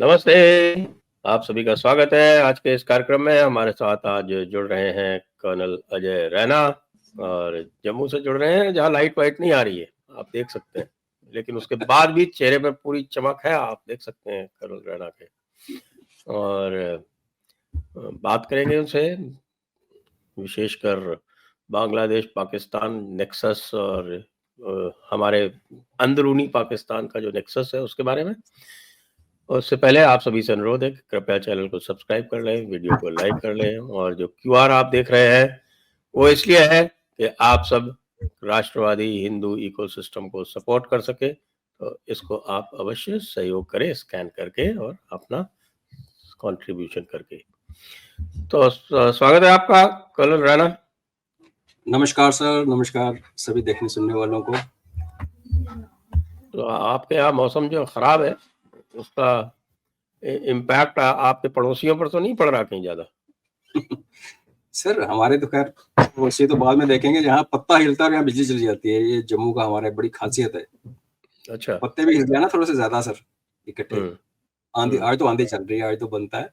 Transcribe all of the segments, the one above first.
नमस्ते, आप सभी का स्वागत है आज के इस कार्यक्रम में। हमारे साथ आज जुड़ रहे हैं कर्नल अजय रैना और जम्मू से जुड़ रहे हैं जहाँ लाइट वाइट नहीं आ रही है, आप देख सकते हैं। लेकिन उसके बाद भी चेहरे पे पूरी चमक है, आप देख सकते हैं कर्नल रैना के। और बात करेंगे उनसे विशेषकर बांग्लादेश पाकिस्तान नेक्सस और हमारे अंदरूनी पाकिस्तान का जो नेक्सस है उसके बारे में। और उससे पहले आप सभी से अनुरोध है कि कृपया चैनल को सब्सक्राइब कर लें, वीडियो को लाइक कर लें और जो क्यूआर आप देख रहे हैं वो इसलिए है कि आप सब राष्ट्रवादी हिंदू इकोसिस्टम को सपोर्ट कर सके। तो इसको आप अवश्य सहयोग करें स्कैन करके और अपना कंट्रीब्यूशन करके। तो स्वागत है आपका कर्नल राणा। नमस्कार सर, नमस्कार सभी देखने सुनने वालों को। तो आपके यहाँ मौसम जो खराब है उसका इम्पैक्ट आपके पड़ोसियों पर तो नहीं पड़ रहा कहीं ज्यादा? सर हमारे तो खैर वैसे तो बाद में देखेंगे, जहाँ पत्ता हिलता है यहाँ बिजली चली जाती है। ये जम्मू का हमारा बड़ी खासियत है। अच्छा, पत्ते भी हिल गए ना थोड़े से ज्यादा सर, इकट्ठे। आंधी आज तो आंधी चल रही है, आज तो बनता है।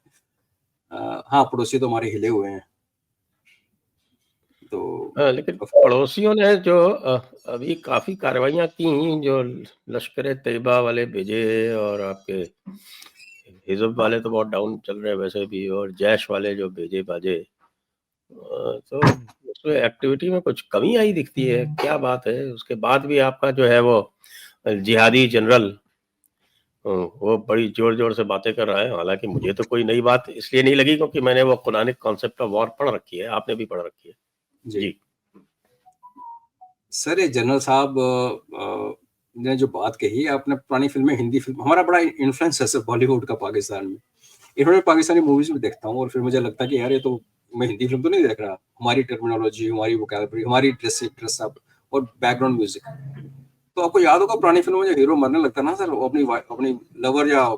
हाँ, पड़ोसी तो हमारे हिले हुए हैं। तो लेकिन पड़ोसियों ने जो अभी काफी कार्रवाइयां की, जो लश्कर तैयबा वाले भेजे और आपके हिजब वाले तो बहुत डाउन चल रहे हैं वैसे भी, और जैश वाले जो भेजे बाजे, तो उसमें एक्टिविटी में कुछ कमी आई दिखती है। क्या बात है? उसके बाद भी आपका जो है वो जिहादी जनरल वो बड़ी जोर जोर से बातें कर रहा है। हालांकि मुझे तो कोई नई बात इसलिए नहीं लगी क्योंकि मैंने वो कुरानिक कॉन्सेप्ट ऑफ वॉर पढ़ रखी है, आपने भी पढ़ रखी है। जी सर, ये जनरल साहब ने जो बात कही आपने, पुरानी फिल्में, हिंदी फिल्म, हमारा बड़ा इन्फ्लुएंस है सर बॉलीवुड का पाकिस्तान में। इन्होंने पाकिस्तानी मूवीज भी देखता हूँ और फिर मुझे लगता है कि यार ये तो मैं हिंदी फिल्म तो नहीं देख रहा। हमारी टर्मिनोलॉजी, हमारी वोकैबुलरी, हमारी ड्रेस अप और बैकग्राउंड म्यूजिक। तो आपको याद होगा पुरानी फिल्मों में जो हीरो मरने लगता है ना सर, वो अपनी लवर या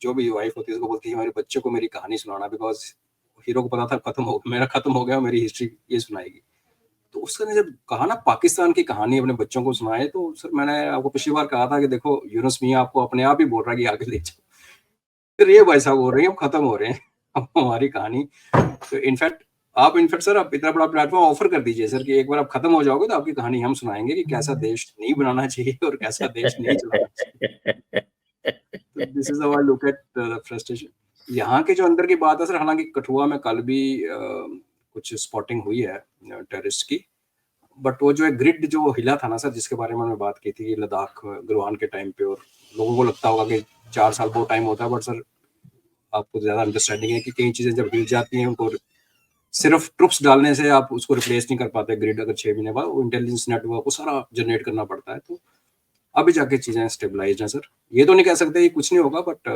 जो भी वाइफ होती है उसको बोलती है हमारे बच्चे को मेरी कहानी सुनाना, बिकॉज हीरो को पता था मेरा खत्म हो गया, मेरी हिस्ट्री ये सुनाएगी। तो उसने जब कहा ना पाकिस्तान की कहानी अपने बच्चों को सुनाए, तो सर मैंने आपको पिछली बार कहा था कि देखो यूनुस मियां आपको अपने आप ही बोल रहा है कि आगे ले जाओ। फिर ये भाई साहब बोल रहे हैं हम खत्म हो रहे हैं अब हमारी कहानी। तो इनफैक्ट सर आप इतना बड़ा प्लेटफॉर्म ऑफर कर दीजिए सर कि एक बार आप खत्म हो जाओगे तो आपकी कहानी हम सुनाएंगे कि कैसा देश नहीं बनाना चाहिए और कैसा देश नहीं चलाना चाहिए। तो this is how I look at frustration. यहाँ के जो अंदर की बात है सर, हालांकि कठुआ में कल भी कुछ स्पॉटिंग हुई है टेररिस्ट की, बट वो जो है ग्रिड जो हिला था ना सर, जिसके बारे में हमने बात की थी लद्दाख गलवान के टाइम पे, और लोगों को लगता होगा कि 4 साल बहुत टाइम होता है, बट सर आपको ज्यादा अंडरस्टैंडिंग है कि कई चीजें जब हिल जाती हैं उनको सिर्फ ट्रुप्स डालने से आप उसको रिप्लेस नहीं कर पाते। ग्रिड अगर 6 महीने बाद वो इंटेलिजेंस नेटवर्क को सारा जनरेट करना पड़ता है। तो अभी जाके चीजें स्टेबलाइज हैं सर। ये तो नहीं कह सकते कि कुछ नहीं होगा, but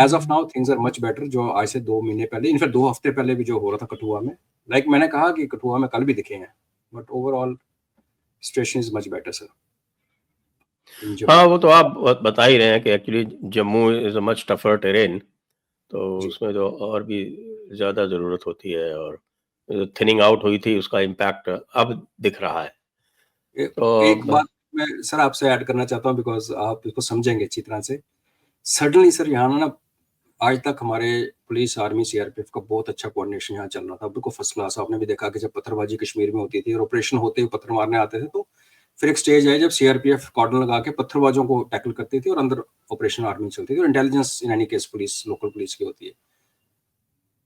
as of now things are much better. जो आज से 2 महीने पहले, इनफैक्ट 2 हफ्ते पहले भी जो हो रहा था कठुआ में, लाइक मैंने कहा कि कठुआ में कल भी दिखे हैं, but overall situation is much better sir. हाँ, वो तो आप बता ही रहे हैं कि actually Jammu is a much tougher terrain, तो उसमें तो और भी ज़्यादा ज़रूरत होती है, और थिनिंग आउट हुई थी उसका इम्पैक्ट अब दिख रहा है। तो एक बात मैं सर आपसे ऐड करना चाहता हूँ, बिकॉज आप इसको समझेंगे अच्छी तरह से। सडनली सर यहाँ ना आज तक हमारे पुलिस, आर्मी, सीआरपीएफ का बहुत अच्छा कोऑर्डिनेशन यहाँ चल रहा था, बिल्कुल फर्स्ट क्लास। आपने भी देखा कि जब पत्थरबाजी कश्मीर में होती थी और ऑपरेशन होते हुए पत्थर मारने आते थे, तो फिर एक स्टेज है जब सीआरपीएफ कॉर्डन लगा के पत्थरबाजों को टैकल करती थी और अंदर ऑपरेशन आर्मी चलती थी, और intelligence in any case police, local police की होती है।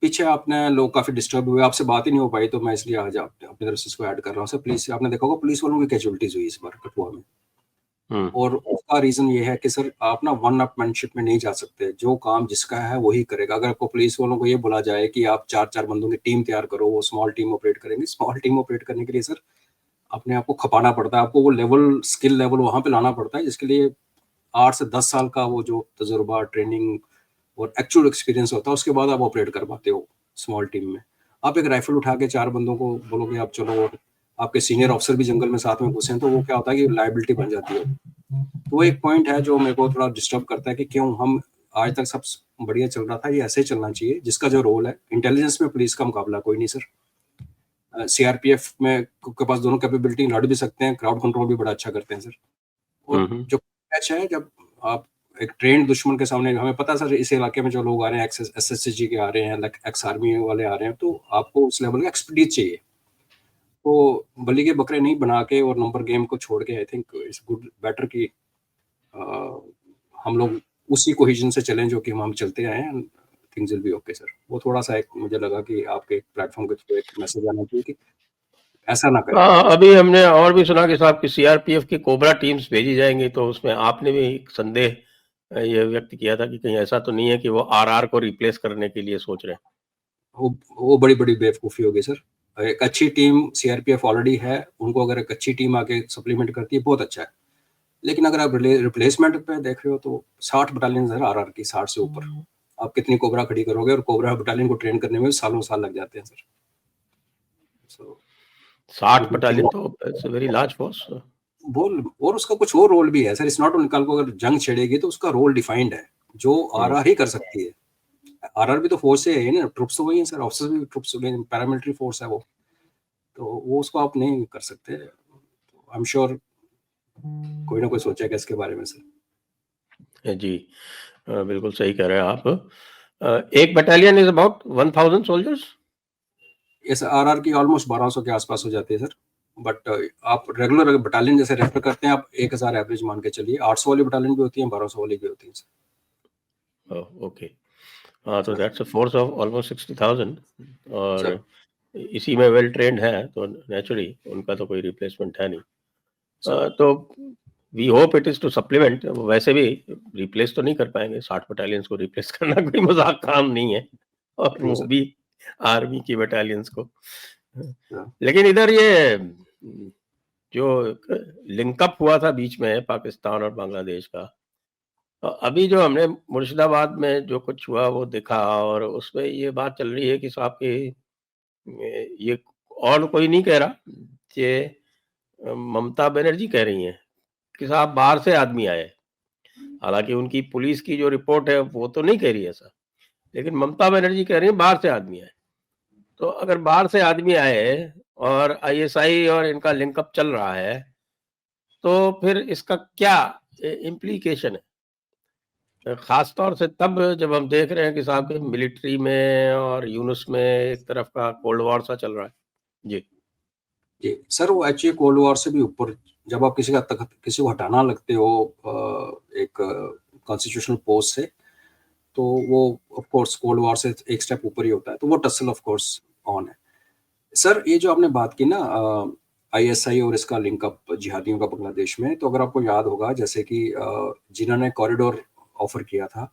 पीछे आपने लोग काफी डिस्टर्ब हुए, आपसे बात ही नहीं हो पाई, तो मैं इसलिए आज अपनी तरफ से इसको ऐड कर रहा हूँ सर। प्लीज, आपने देखा होगा पुलिस वालों की कैजुअलिटीज हुई इस बार कठुआ में, और उसका रीजन ये है कि सर आप ना वन अपमैनशिप में नहीं जा सकते। जो काम जिसका है वही करेगा। अगर आपको पुलिस वालों को ये बोला जाए कि आप 4-4 बंदों की टीम तैयार करो, वो स्मॉल टीम ऑपरेट करेंगे, स्मॉल टीम ऑपरेट करने के लिए सर अपने आप को खपाना पड़ता है। आपको वो लेवल, स्किल लेवल वहां पे लाना पड़ता है, जिसके लिए 8 से 10 साल का वो जो तजुर्बा, ट्रेनिंग और एक्चुअल एक्सपीरियंस होता है, उसके बाद आप ऑपरेट कर पाते हो स्मॉल टीम में। आप एक राइफल उठा के 4 बंदों को बोलोगे आप चलो, और आपके सीनियर ऑफिसर भी जंगल में साथ में घुसे हैं, तो वो क्या होता है कि लाइबिलिटी बन जाती है। तो वो एक पॉइंट है जो मेरे को थोड़ा डिस्टर्ब करता है कि क्यों हम आज तक सब बढ़िया चल रहा था, ये ऐसे ही चलना चाहिए। जिसका जो रोल है, इंटेलिजेंस में पुलिस का मुकाबला कोई नहीं सर। सीआरपीएफ में के पास दोनों कैपेबिलिटी, लड़ भी सकते हैं, क्राउड कंट्रोल भी बड़ा अच्छा करते हैं सर। और जो मैच है, जब आप एक ट्रेंड दुश्मन के सामने, हमें पता है सर इस इलाके में जो लोग आ रहे हैं, एसएसजी के आ रहे हैं, एक्स आर्मी वाले आ रहे हैं, तो आपको उस लेवल का एक्सपर्टीज चाहिए। तो बलि के बकरे नहीं बना के और नंबर गेम को छोड़ के I think it's good better कि हम लोग उसी कोहेजन से चलें जो कि हम चलते आए हैं, things will be okay sir. वो थोड़ा सा एक मुझे लगा कि आपके प्लेटफॉर्म के थ्रू एक मैसेज आना चाहिए कि ऐसा ना करें। हाँ, अभी हमने और भी सुना कि साहब की सीआरपीएफ की कोबरा टीम्स भेजी जाएंगी, तो उसमें आपने भी एक संदेह ये व्यक्त किया था कि कहीं ऐसा तो नहीं है कि वो आरआर को रिप्लेस करने के लिए सोच रहे हैं। वो बड़ी बड़ी बेवकूफ़ी होगी सर। एक अच्छी टीम सीआरपीएफ ऑलरेडी है, उनको अगर एक अच्छी टीम आके सप्लीमेंट करती है बहुत अच्छा है। लेकिन अगर आप रिप्लेसमेंट पे देख रहे हो तो 60 बटालियन सर आरआर की, 60 से ऊपर। आप कितनी कोबरा खड़ी करोगे, और कोबरा बटालियन को ट्रेन करने में सालों साल लग जाते हैं सर। So, 60 बटालियन तो it's a very large force. बोल, और उसका कुछ और रोल भी है सर। इट्स नॉट ओनली कल को अगर जंग छिड़ेगी तो उसका रोल डिफाइंड है, जो आरआर ही कर सकती है। आरआर भी तो फोर्स है ना, ट्रुप्स तो वही है सर, ऑफिसर्स भी ट्रुप्स, पैरामिलिट्री फोर्स है वो, तो वो उसको आप नहीं कर सकते। आई एम श्योर कोई ना कोई सोचेगा इसके बारे में सर। जी, बिल्कुल सही कह रहे हैं आप। एक बटालियन इज अबाउट 1000 सोल्जर्स। इस आरआर की ऑलमोस्ट 1200 के आसपास हो जाती है सर। बट आप रेगुलर अगर बटालियन जैसे रेफर करते हैं, आप 1000 एवरेज मान के चलिए। 800 वाली बटालियन भी होती है, 1200 वाली भी होती है सर। ओके, हाँ, तो that's a force of almost 60,000, और सर, इसी में वेल ट्रेंड है, तो नेचुरली उनका तो कोई रिप्लेसमेंट है नहीं। तो we hope it is to supplement. वैसे भी रिप्लेस तो नहीं कर पाएंगे, 60 बटालियंस को रिप्लेस करना कोई मजाक काम नहीं है, और वो भी आर्मी की बटालियंस को। लेकिन इधर ये जो लिंकअप हुआ था बीच में पाकिस्तान और बांग्लादेश का, तो अभी जो हमने मुर्शिदाबाद में जो कुछ हुआ वो देखा, और उसमें ये बात चल रही है कि साहब की ये और कोई नहीं कह रहा, कि ममता बनर्जी कह रही हैं कि साहब बाहर से आदमी आए। हालांकि उनकी पुलिस की जो रिपोर्ट है वो तो नहीं कह रही ऐसा, लेकिन ममता बनर्जी कह रही है बाहर से आदमी आए। तो अगर बाहर से आदमी आए और आईएसआई और इनका लिंकअप चल रहा है, तो फिर इसका क्या इम्प्लीकेशन है, खास तौर से तब जब हम देख रहे हैं कि साहब मिलिट्री में और यूनुस में एक तरफ का कोल्ड वॉर सा चल रहा है। जी जी सर, वो एक्चुअली कोल्ड वॉर से भी ऊपर, जब आप किसी को हटाना लगते हो एक कॉन्स्टिट्यूशनल पोस्ट से, तो वो ऑफ कोर्स कोल्ड वॉर से एक स्टेप ऊपर ही होता है, तो वो टसल ऑफ कोर्स ऑन है सर। ये जो आपने बात की ना आईएसआई और इसका लिंकअप जिहादियों का बांग्लादेश में, तो अगर आपको याद होगा जैसे कि जिन्होंने कॉरिडोर ऑफर किया था,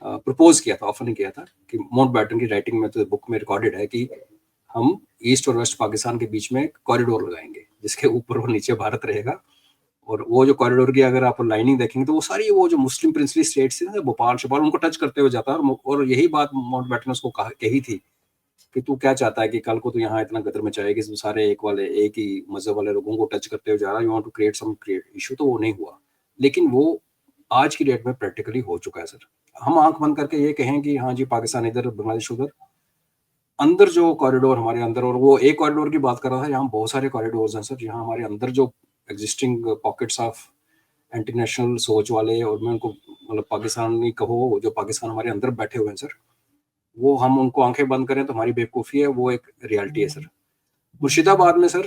प्रपोज किया था, ऑफर नहीं किया था, कि माउंटबेटन की राइटिंग में तो बुक में रिकॉर्डेड है कि हम ईस्ट और वेस्ट पाकिस्तान के बीच में कॉरिडोर लगाएंगे जिसके ऊपर और नीचे भारत रहेगा। और वो जो कॉरिडोर की अगर आप लाइनिंग देखेंगे तो वो सारी वो जो मुस्लिम प्रिंसली स्टेट्स थी ना, भोपाल शोपाल, उनको टच करते हुए जाता है। और यही बात माउंटबेटन ने उसको कही थी कि तू क्या चाहता है कि कल को तू यहाँ इतना गदर मचाएगी, सारे एक ही मजहब वाले लोगों को टच करते हुए जा रहा है, you want to create some issue. तो वो नहीं हुआ, लेकिन वो आज की डेट में प्रैक्टिकली हो चुका है सर। हम आंख बंद करके ये कहें कि हाँ जी पाकिस्तान इधर, बांग्लादेश उधर, अंदर जो कॉरिडोर हमारे अंदर, और वो एक कॉरिडोर की बात कर रहा था, यहाँ बहुत सारे कॉरिडोर्स हैं सर। यहाँ हमारे अंदर जो existing pockets of anti national सोच वाले, और मैं उनको मतलब पाकिस्तानी कहो, जो पाकिस्तान हमारे अंदर बैठे हुए हैं सर, वो हम उनको आंखें बंद करें तो हमारी बेवकूफ़ी है, वो एक रियलिटी है सर। मुर्शिदाबाद में सर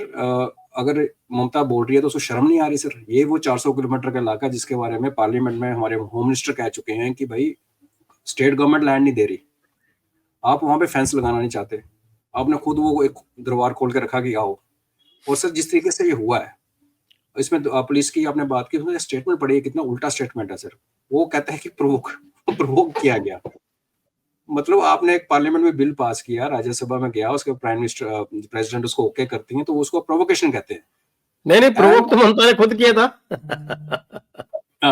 अगर ममता बोल रही है तो उसको शर्म नहीं आ रही सर। ये वो 400 किलोमीटर का इलाका जिसके बारे में पार्लियामेंट में हमारे होम मिनिस्टर कह चुके हैं कि भाई स्टेट गवर्नमेंट लैंड नहीं दे रही, आप वहां पे फेंस लगाना नहीं चाहते, आपने खुद वो एक दरबार खोल के रखा कि आओ। और सर जिस तरीके से ये हुआ है, इसमें पुलिस की आपने बात की, उसमें स्टेटमेंट पढ़ी, कितना उल्टा स्टेटमेंट है सर। वो कहता है कि प्रोवोक किया गया। मतलब आपने एक पार्लियामेंट में बिल पास किया, राज्यसभा में गया, उसके प्राइम मिनिस्टर प्रेसिडेंट उसको ओके करती हैं, तो उसको प्रोवोकेशन कहते हैं। नहीं, प्रोवोक तो ममता ने खुद किया था।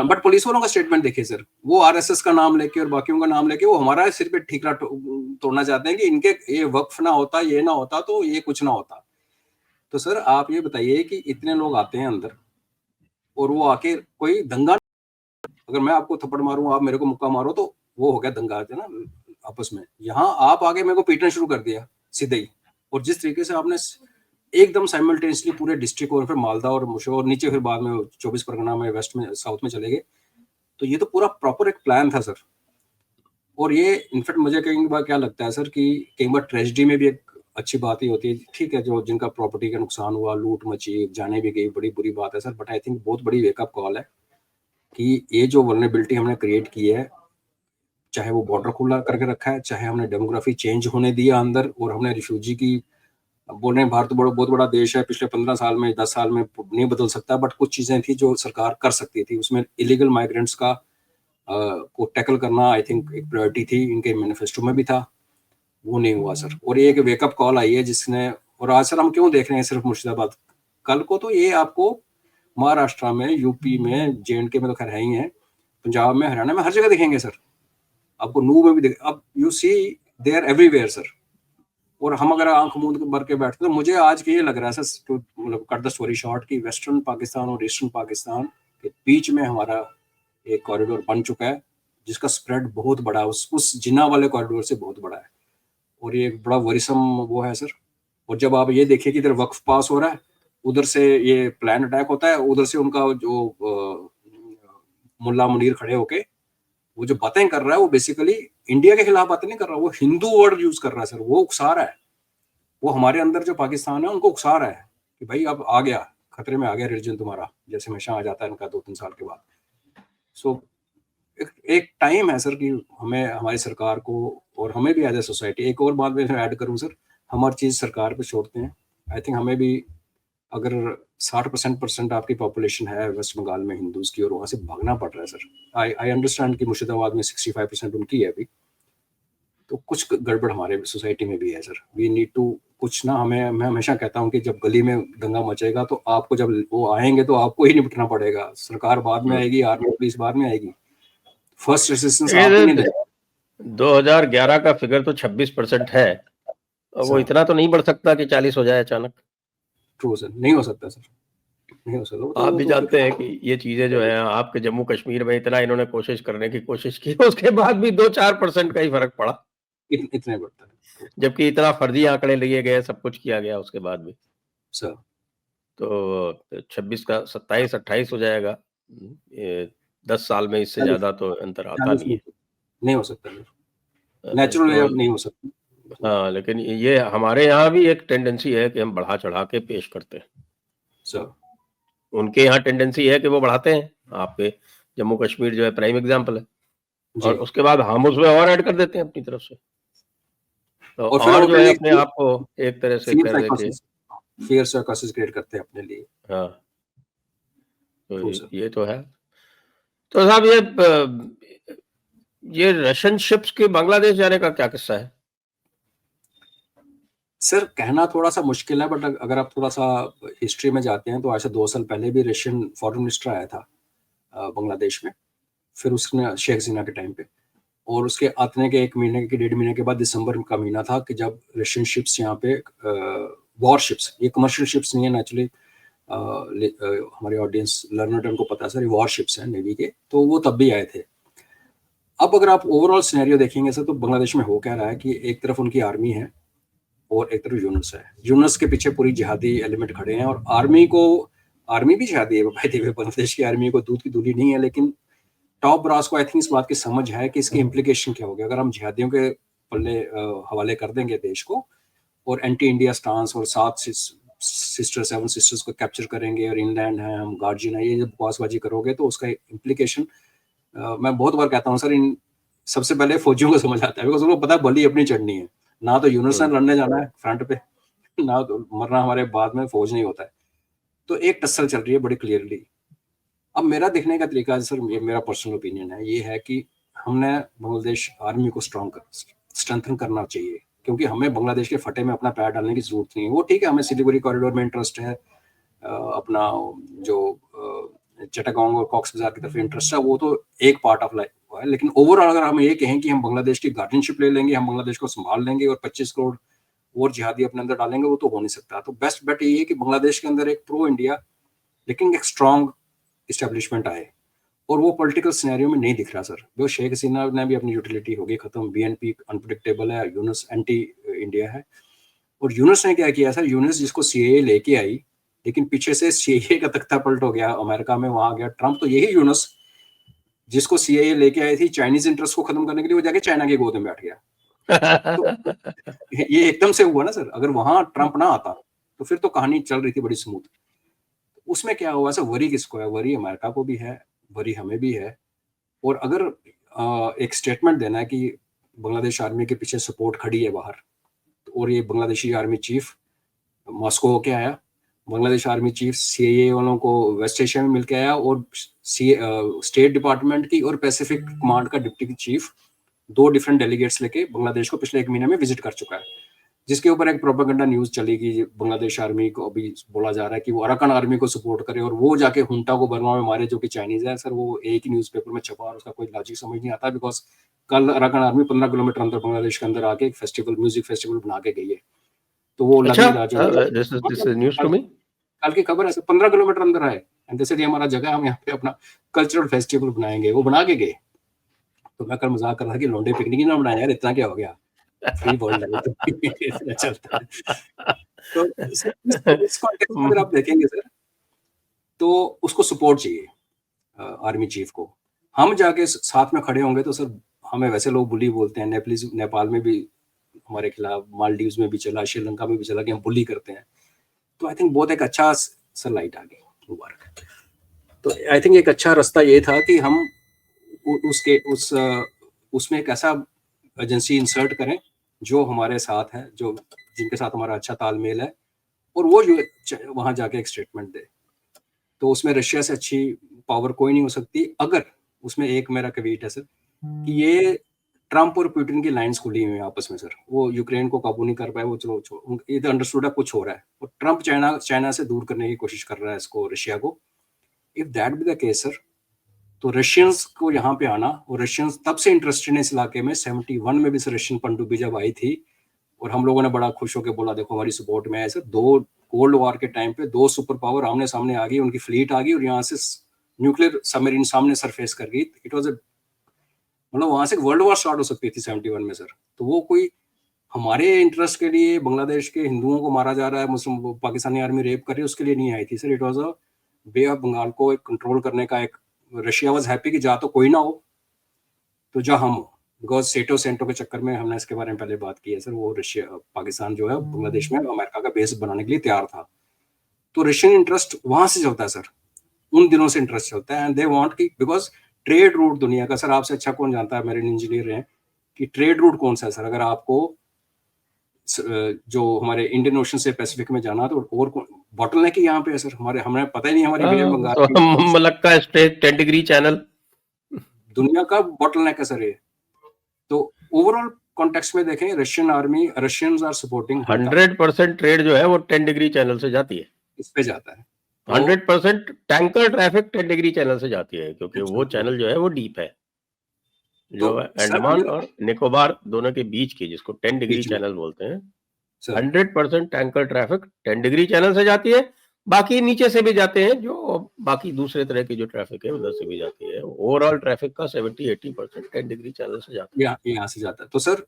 बट पुलिस वालों का स्टेटमेंट देखिए सर, वो आरएसएस का नाम लेके और बाकियों का नाम लेके वो हमारा सिर पे ठीकरा तोड़ना चाहते हैं कि इनके ये वक्फ ना होता, ये ना होता तो ये कुछ ना होता। तो सर आप ये बताइए कि इतने लोग आते हैं अंदर, और वो आके कोई दंगा, अगर मैं आपको थप्पड़ मारूं, आप मेरे को मुक्का मारो, तो वो हो गया दंगा है ना आपस में। यहाँ आप आगे मेरे को पीटना शुरू कर दिया सीधे ही, और जिस तरीके से आपने एकदम साइमल्टेनियसली पूरे डिस्ट्रिक्ट और फिर मालदा और मुशो और नीचे फिर बाद में 24 परगना में, वेस्ट में, साउथ में चले गए, तो ये तो पूरा प्रॉपर एक प्लान था सर। और ये इनफैक्ट मुझे कई बार क्या लगता है सर कि कई बार ट्रेजेडी में भी एक अच्छी बात ही होती है, ठीक है, जो जिनका प्रॉपर्टी का नुकसान हुआ, लूट मची, जाने भी गई, बड़ी बुरी बात है सर, बट आई थिंक बहुत बड़ी वेकअप कॉल है कि ये जो वल्नरेबिलिटी हमने क्रिएट की है, चाहे वो बॉर्डर खुला करके रखा है, चाहे हमने डेमोग्राफी चेंज होने दिया अंदर, और हमने रिफ्यूजी की, बोल रहे हैं भारत बहुत बड़ा देश है, पिछले 15 साल में 10 साल में नहीं बदल सकता, बट कुछ चीजें थी जो सरकार कर सकती थी, उसमें इलीगल माइग्रेंट्स का को टैकल करना आई थिंक एक प्रायोरिटी थी, इनके मैनिफेस्टो में भी था, वो नहीं हुआ सर। और ये एक वेकअप कॉल आई है जिसने, और आज सर हम क्यों देख रहे हैं सिर्फ मुर्शिदाबाद, कल को तो ये आपको महाराष्ट्र में, यूपी में, JNK में तो खैर है ही है, पंजाब में, हरियाणा में, हर जगह दिखेंगे सर, आपको नू में भी दिखे, अब you see they are everywhere sir. और हम अगर आंख मूंद भर के बैठते, तो मुझे आज के ये लग रहा है सर, तो मतलब कट द स्टोरी शॉर्ट, कि वेस्टर्न पाकिस्तान और ईस्टर्न पाकिस्तान के बीच में हमारा एक कॉरिडोर बन चुका है, जिसका स्प्रेड बहुत बड़ा है, उस जिन्ना वाले कॉरिडोर से बहुत बड़ा है, और ये एक बड़ा वरिसम वो है सर। और जब आप ये देखिए कि इधर वक्फ पास हो रहा है, उधर से ये प्लान अटैक होता है, उधर से उनका जो मुल्ला मुनीर खड़े होके वो जो बातें कर रहा है, वो बेसिकली इंडिया के खिलाफ बातें नहीं कर रहा, वो हिंदू वर्ड यूज कर रहा है सर, वो उकसा रहा है, वो हमारे अंदर जो पाकिस्तान है उनको उकसा रहा है कि भाई अब आ गया, खतरे में आ गया रिलीजन तुम्हारा, जैसे हमेशा आ जाता है इनका 2-3 साल के बाद। सो एक टाइम है सर कि हमें, हमारी सरकार को, और हमें भी एज ए सोसाइटी, एक और बात मैं ऐड करूं सर, हम हर चीज सरकार पे छोड़ते हैं, आई थिंक हमें भी, अगर 60% आपकी पॉपुलेशन है वेस्ट बंगाल में हिंदूज की, और वहां से भागना पड़ रहा है सर, आई अंडरस्टैंड कि मुर्शिदाबाद में 65% उनकी है अभी, तो कुछ गड़बड़ हमारे सोसाइटी में भी है सर, वी नीड टू कुछ ना, हमें, मैं हमेशा कहता हूँ कि जब गली में दंगा मचेगा तो आपको, जब वो आएंगे तो आपको ही निपटना पड़ेगा, सरकार बाद में आएगी, आर्मी पुलिस बाद में आएगी, फर्स्ट रेसिस्टेंस आप ही नहीं देगा। 2011 का फिगर तो 26% है, और वो इतना तो नहीं बढ़ सकता कि 40 हो जाए अचानक। ट्रू सर, नहीं हो सकता सर, नहीं हो सकता। आप भी जानते हैं कि ये चीजें जो है, आपके जम्मू कश्मीर में इतना इन्होंने कोशिश करने की कोशिश की, उसके बाद भी 2-4% का ही फर्क पड़ा, इतने बढ़ता है, जबकि इतना फर्जी आंकड़े लिए गए, सब कुछ किया गया उसके बाद भी। सर तो 26 का 27-28 हो जाएगा, ये 10 साल में इससे ज्यादा तो अंतर आता नहीं है। नहीं हो सकता, नेचुरल तो नहीं हो सकता। हाँ, लेकिन ये हमारे यहाँ भी एक टेंडेंसी है कि हम बढ़ा चढ़ा के पेश करते हैं सर। उनके यहाँ टेंडेंसी है कि वो बढ़ाते हैं, आपके जम्मू कश्मीर जो है प्राइम एग्जाम्पल है, और उसके बाद हम उसमें और ऐड कर देते हैं अपनी तरफ से, तो और फिर और वो जो है अपने आप को एक तरह से कर देके, फियर साइकोसिस क्रिएट करते हैं अपने लिए। हाँ, तो सर ये तो है। तो साहब ये रशियन शिप्स के बांग्लादेश जाने का क्या किस्सा है? सर कहना थोड़ा सा मुश्किल है, बट अगर आप थोड़ा सा हिस्ट्री में जाते हैं तो आज से 2 साल पहले भी रशियन फॉरेन मिनिस्टर आया था बांग्लादेश में, फिर उसने शेख हसीना के टाइम पे, और उसके आने के 1 महीने के 1.5 महीने के बाद दिसंबर का महीना था कि जब रशियन शिप्स यहाँ पे, वॉर शिप्स, ये कमर्शियल शिप्स नहीं है नेचुरली, हमारे ऑडियंस लर्नर उनको पता है सर, ये वॉर शिप्स हैं नेवी के, तो वो तब भी आए थे। अब अगर आप ओवरऑल सिनेरियो देखेंगे सर, तो बांग्लादेश में हो क्या रहा है कि एक तरफ उनकी आर्मी है और एक तरफ यूनुस है, यूनुस के पीछे पूरी जिहादी एलिमेंट खड़े हैं, और आर्मी भी जिहादी है भाई, बांग्लादेश की आर्मी को दूध की दूली नहीं है, लेकिन टॉप ब्रास को आई थिंक इस बात की समझ है कि इसकी इम्प्लीकेशन क्या होगी अगर हम जिहादियों के पल्ले हवाले कर देंगे देश को, और एंटी इंडिया स्टांस, और 7 सिस्टर्स को कैप्चर करेंगे, और इनलैंड है, हम गार्जियन है, ये जब बकवासबाजी करोगे तो उसका इम्प्लीकेशन, मैं बहुत बार कहता हूँ सर, इन सबसे पहले फौजियों को समझ आता है, बिकॉज उनको पता है बली अपनी चढ़नी है, ना तो यूनुस ने लड़ने जाना है फ्रंट पे, ना तो मरना हमारे बाद में फौज नहीं होता है, तो एक टस्सल चल रही है बड़ी क्लियरली। अब मेरा देखने का तरीका सर, ये मेरा पर्सनल ओपिनियन है, ये है कि हमने बांग्लादेश आर्मी को स्ट्रेंथन करना चाहिए, क्योंकि हमें बांग्लादेश के फटे में अपना पैर डालने की जरूरत नहीं है। वो ठीक है, हमें सिलीगुड़ी कॉरिडोर में इंटरेस्ट है, अपना जो चटागांव और कॉक्स बाजार की तरफ इंटरेस्ट है, वो तो एक पार्ट ऑफ लाइफ है, लेकिन ओवरऑल अगर हम ये कहें कि हम बांग्लादेश की गार्डियनशिप ले लेंगे, हम बांग्लादेश को संभाल लेंगे और 25 करोड़ और जिहादी अपने अंदर डालेंगे, वो तो हो नहीं सकता। तो बेस्ट बेट ये है कि बांग्लादेश के अंदर एक प्रो इंडिया लेकिन एक स्ट्रॉन्ग इस्टेब्लिशमेंट आए, और वो पॉलिटिकल सिनेरियो में नहीं दिख रहा सर। वो शेख हसीना ने भी अपनी यूटिलिटी होगी खत्म, BNP अनप्रेडिक्टेबल है, यूनुस एंटी इंडिया है, और यूनुस ने क्या किया सर, यूनुस जिसको CAA लेके आई, लेकिन पीछे से CAA का तख्ता पलट हो गया अमेरिका में, वहां गया ट्रंप, तो यही यूनुस जिसको सीएए लेके आई थी चाइनीज इंटरेस्ट को खत्म करने के लिए, वो जाके चाइना की गोद में बैठ गया। तो ये एकदम से हुआ ना सर, अगर वहां ट्रंप ना आता तो फिर तो कहानी चल रही थी बड़ी स्मूथ। उसमें क्या हुआ सर, वरी किसको है, वरी अमेरिका को भी है, वरी हमें भी है। और अगर एक स्टेटमेंट देना है कि बांग्लादेश आर्मी के पीछे सपोर्ट खड़ी है बाहर, और ये बांग्लादेशी आर्मी चीफ मॉस्को होके आया, बांग्लादेश आर्मी चीफ सीआईए वालों को वेस्ट एशिया में मिलके आया, और स्टेट डिपार्टमेंट की और पैसिफिक कमांड का डिप्टी चीफ 2 डिफरेंट डेलीगेट्स लेके बांग्लादेश को पिछले 1 महीने में विजिट कर चुका है, जिसके ऊपर एक प्रोपेगेंडा न्यूज चली कि बांग्लादेश आर्मी को अभी बोला जा रहा है कि वो अराकान आर्मी को सपोर्ट करे और वो जाके हुंटा को बर्मा में मारे, जो कि चाइनीज है सर। वो एक ही न्यूज़पेपर में छपा और उसका कोई लॉजिक समझ नहीं आता, बिकॉज कल अराकान आर्मी 15 किलोमीटर अंदर बांग्लादेश के अंदर आके एक फेस्टिवल, म्यूजिक फेस्टिवल बना के गई है। तो वो लग अच्छा, नहीं रहा जो this is news to me. कल की खबर है सर, 15 किलोमीटर अंदर है, एंड जैसे हमारा जगह, हम यहाँ पे अपना कल्चरल फेस्टिवल बनाएंगे, वो बना के गए। तो मैं कल मजाक कर रहा था कि लौंडे पिकनिक ही ना बनाया यार, इतना क्या हो गया, फ्री वर्ल्ड है तो इतना चलता है। तो इस कॉन्टेक्स्ट में अगर आप देखेंगे सर, तो उसको सपोर्ट चाहिए आर्मी चीफ को। हम जाके साथ में खड़े होंगे तो सर, हमें वैसे लोग बुली बोलते हैं, नेपाल में भी हमारे खिलाफ, मालदीव्स में भी चला, श्रीलंका में भी चला कि हम बुली करते हैं। तो आई थिंक बहुत एक अच्छा सर लाइट आ गई मुबारक। तो आई थिंक एक अच्छा रास्ता ये था कि हम उसमें एक ऐसा एजेंसी इंसर्ट करें जो हमारे साथ है, जो जिनके साथ हमारा अच्छा तालमेल है, और वो जो वहां जाके एक स्टेटमेंट दे। तो उसमें रशिया से अच्छी पावर कोई नहीं हो सकती। अगर उसमें एक मेरा कविट है सर कि ये ट्रंप और पुतिन की लाइंस खुली हुई है आपस में सर, वो यूक्रेन को काबू नहीं कर पाए, वो चलो ये तो अंडरस्टूड है कुछ हो रहा है, और ट्रंप चाइना से दूर करने की कोशिश कर रहा है इसको, रशिया को। If that be the case sir, तो रशियंस को यहाँ पे आना, और रशियंस तब से इंटरेस्टेड है इस इलाके में। 71 में भी सर रशियन पनडुब्बी जब आई थी, और हम लोगों ने बड़ा खुश होकर बोला देखो हमारी सपोर्ट में है सर। 2 कोल्ड वॉर के टाइम पे 2 सुपर पावर आमने सामने आ गई, उनकी फ्लीट आ गई, और यहाँ से न्यूक्लियर सबमरीन सामने सरफेस कर गई। इट वाज मतलब वहां से वर्ल्ड वॉर स्टार्ट हो सकती थी 71 में सर। तो वो कोई हमारे इंटरेस्ट के लिए बांग्लादेश के हिंदुओं को मारा जा रहा है, मुस्लिम पाकिस्तानी आर्मी रेप कर रही है, उसके लिए नहीं आई थी sir. It was a bay of Bengal को एक कंट्रोल करने का एक, रशिया वाज हैप्पी कि जा तो कोई ना हो तो जा हम हो, बिकॉज सेंटो के चक्कर में हमने इसके बारे में पहले बात की है सर, वो रशिया पाकिस्तान जो है बांग्लादेश में अमेरिका का बेस बनाने के लिए तैयार था। तो रशियन इंटरेस्ट वहां से चलता है सर, उन दिनों से इंटरेस्ट चलता है, एंड दे वांट की, बिकॉज ट्रेड रूट दुनिया का सर, आपसे अच्छा कौन जानता है, मेरे इंजीनियर हैं, कि ट्रेड रूट कौन सा है सर। अगर आपको जो हमारे इंडियन ओशन से पैसिफिक में जाना, तो और बॉटलनेक ही यहाँ पे है सर। हमें पता ही नहीं हमारी बे ऑफ तो हम Bengal Malacca strait 10 degree channel दुनिया का बॉटलनेक है सर ये। तो ओवरऑल कॉन्टेक्स्ट में देखें, रशियंस आर सपोर्टिंग 100% ट्रेड जो है वो 10 डिग्री चैनल से जाती है। इस पे जाता है। 100% टैंकर ट्रैफिक 10 डिग्री चैनल से जाती है, क्योंकि वो चैनल जो है वो डीप है, जो अंडमान और निकोबार दोनों के बीच की, जिसको 10 डिग्री चैनल बोलते हैं। 100% टैंकर ट्रैफिक 10 डिग्री चैनल से जाती है। बाकी नीचे से भी जाते हैं, जो बाकी दूसरे तरह की जो ट्रैफिक है उधर से भी जाती है। ओवरऑल ट्रैफिक का 70-80% 10 डिग्री चैनल से जाता है, यहाँ से जाता है। तो सर,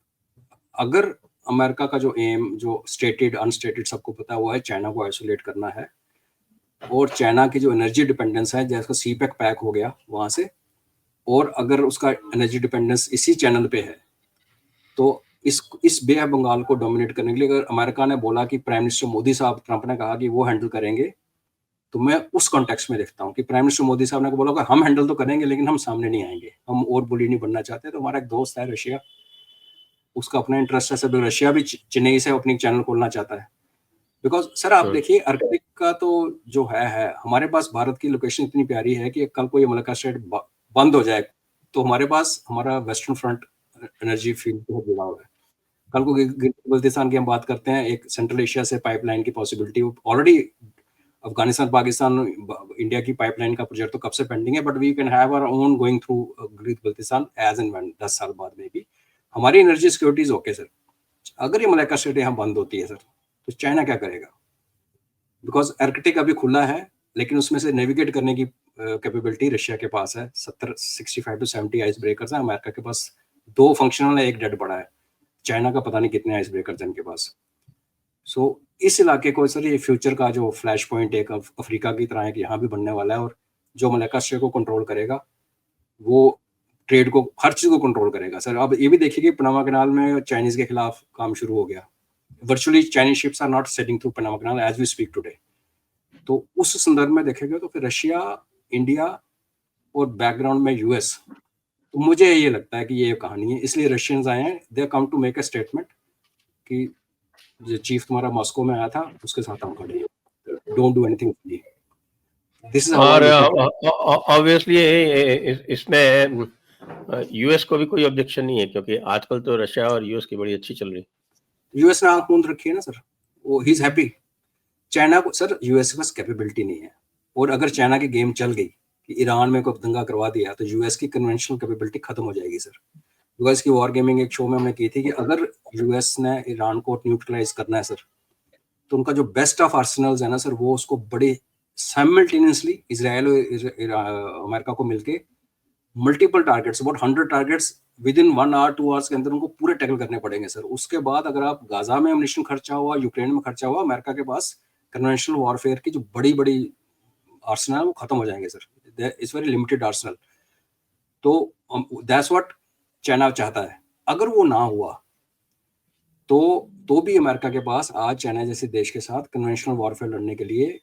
अगर अमेरिका का जो एम, जो स्टेटेड अनस्टेटेड सबको पता है, वो है चाइना को आइसोलेट करना है, और चाइना की जो एनर्जी डिपेंडेंस है, जैसे सीपेक पैक हो गया वहां से, और अगर उसका एनर्जी डिपेंडेंस इसी चैनल पे है, तो इस बे ऑफ बंगाल को डोमिनेट करने के लिए अगर अमेरिका ने बोला कि प्राइम मिनिस्टर मोदी साहब, ट्रंप ने कहा कि वो हैंडल करेंगे, तो मैं उस कॉन्टेक्स्ट में देखता हूँ कि प्राइम मिनिस्टर मोदी साहब ने बोला कि हम हैंडल तो करेंगे लेकिन हम सामने नहीं आएंगे, हम और बुली नहीं बनना चाहते। तो हमारा एक दोस्त है रशिया, उसका अपना इंटरेस्ट है, सब रशिया भी चेन्नई से अपनी चैनल खोलना चाहता है। बिकॉज सर आप देखिए, आर्कटिक का तो जो है हमारे पास भारत की लोकेशन इतनी प्यारी है कि कल को ये मलक्का स्ट्रेट बंद हो जाए तो हमारे पास हमारा वेस्टर्न फ्रंट एनर्जी फील्ड बहुत जुड़ा हुआ है। कल को बल्तिस्तान की हम बात करते हैं, एक सेंट्रल एशिया से पाइपलाइन की possibility already, Afghanistan Pakistan India की पाइपलाइन का प्रोजेक्ट तो कब से पेंडिंग है, but we can have our own going through Gilgit Baltistan as and when 10 साल बाद में भी हमारी एनर्जी सिक्योरिटीज ओके सर। अगर ये मलक्का स्ट्रेट यहाँ बंद होती है सर, तो चाइना क्या करेगा? बिकॉज आर्कटिक अभी खुला है, लेकिन उसमें से नेविगेट करने की कैपेबिलिटी रशिया के पास है। 65 to 70 आइस ब्रेकर्स हैं, अमेरिका के पास 2 फंक्शनल है, 1 डेड पड़ा है। चाइना का पता नहीं कितने आइस ब्रेकर्स हैं इनके पास। सो इस इलाके को सर, ये फ्यूचर का जो फ्लैश पॉइंट एक अफ्रीका की तरह है कि यहाँ भी बनने वाला है, और जो मलक्का स्ट्रेट को कंट्रोल करेगा वो ट्रेड को, हर चीज को कंट्रोल करेगा सर। अब ये भी देखिए कि पनामा कैनाल में चाइनीज के खिलाफ काम शुरू हो गया। Virtually Chinese ships are not sailing through Panama canal as we speak today. तो उस संदर्भ में देखेंगे तो फिर रशिया, इंडिया और बैकग्राउंड में यूएस, तो मुझे ये लगता है कि ये कहानी है। इसलिए रशियंस आए हैं, they come to make a statement कि जो चीफ तुम्हारा मॉस्को में आया था उसके साथ हम खड़े हैं, don't do anything. This is how I और लुक एट। ऑब्वियसली इसमें यूएस को भी कोई ऑब्जेक्शन नहीं है, क्योंकि आजकल तो रशिया और यूएस की बड़ी अच्छी चल रही है। यूएस ने आंख मूंद रखी है ना सर, वो ही इज हैप्पी। चाइना को सर, यूएस के पास कैपेबिलिटी नहीं है, और अगर चाइना की गेम चल गई कि ईरान में कोई दंगा करवा दिया तो यूएस की कन्वेंशनल कैपेबिलिटी खत्म हो जाएगी सर। यूएस की वॉर गेमिंग एक शो में हमने की थी कि अगर यूएस ने ईरान को न्यूट्रलाइज करना है सर, तो उनका जो बेस्ट ऑफ आर्सेनल्स है ना सर, वो उसको बड़े साइमल्टेनियसली इजराइल और अमेरिका को मिलके multiple targets, about 100 targets within 1 hour 2 hours के अंदर उनको पूरे टैकल करने पड़ेंगे सर। उसके बाद अगर आप गाजा में एमुनिशन खर्चा हुआ, यूक्रेन में खर्चा हुआ, अमेरिका के पास कन्वेंशनल वॉरफेयर की जो बड़ी बड़ी आर्सेनल वो खत्म हो जाएंगे sir. It's very limited Arsenal. तो दैट्स व्हाट चाइना चाहता है। अगर वो ना हुआ तो भी अमेरिका के पास आज चाइना जैसे देश के साथ कन्वेंशनल वॉरफेयर लड़ने के लिए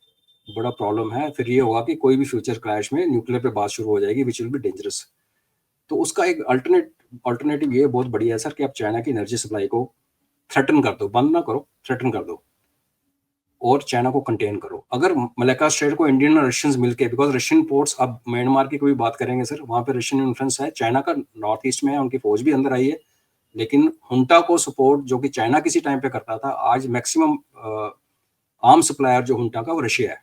बड़ा प्रॉब्लम है। फिर ये होगा कि कोई भी फ्यूचर क्लैश में न्यूक्लियर पे बात शुरू हो जाएगी, विच विल बी डेंजरस। तो उसका एक अल्टरनेटिव ये बहुत बढ़िया है सर कि आप चाइना की एनर्जी सप्लाई को थ्रेटन कर दो, बंद ना करो, थ्रेटन कर दो, और चाइना को कंटेन करो। अगर मलाक्का स्ट्रेट को इंडियन और रशियंस मिलके, बिकॉज रशियन पोर्ट्स, अब म्यांमार की कोई बात करेंगे सर, वहां पे रशियन इन्फ्लुएंस है, चाइना का नॉर्थ ईस्ट में है, उनकी फौज भी अंदर आई है, लेकिन हुंटा को सपोर्ट जो कि चाइना किसी टाइम पे करता था, आज मैक्सिमम आर्म सप्लायर जो हुंटा का वो रशिया है।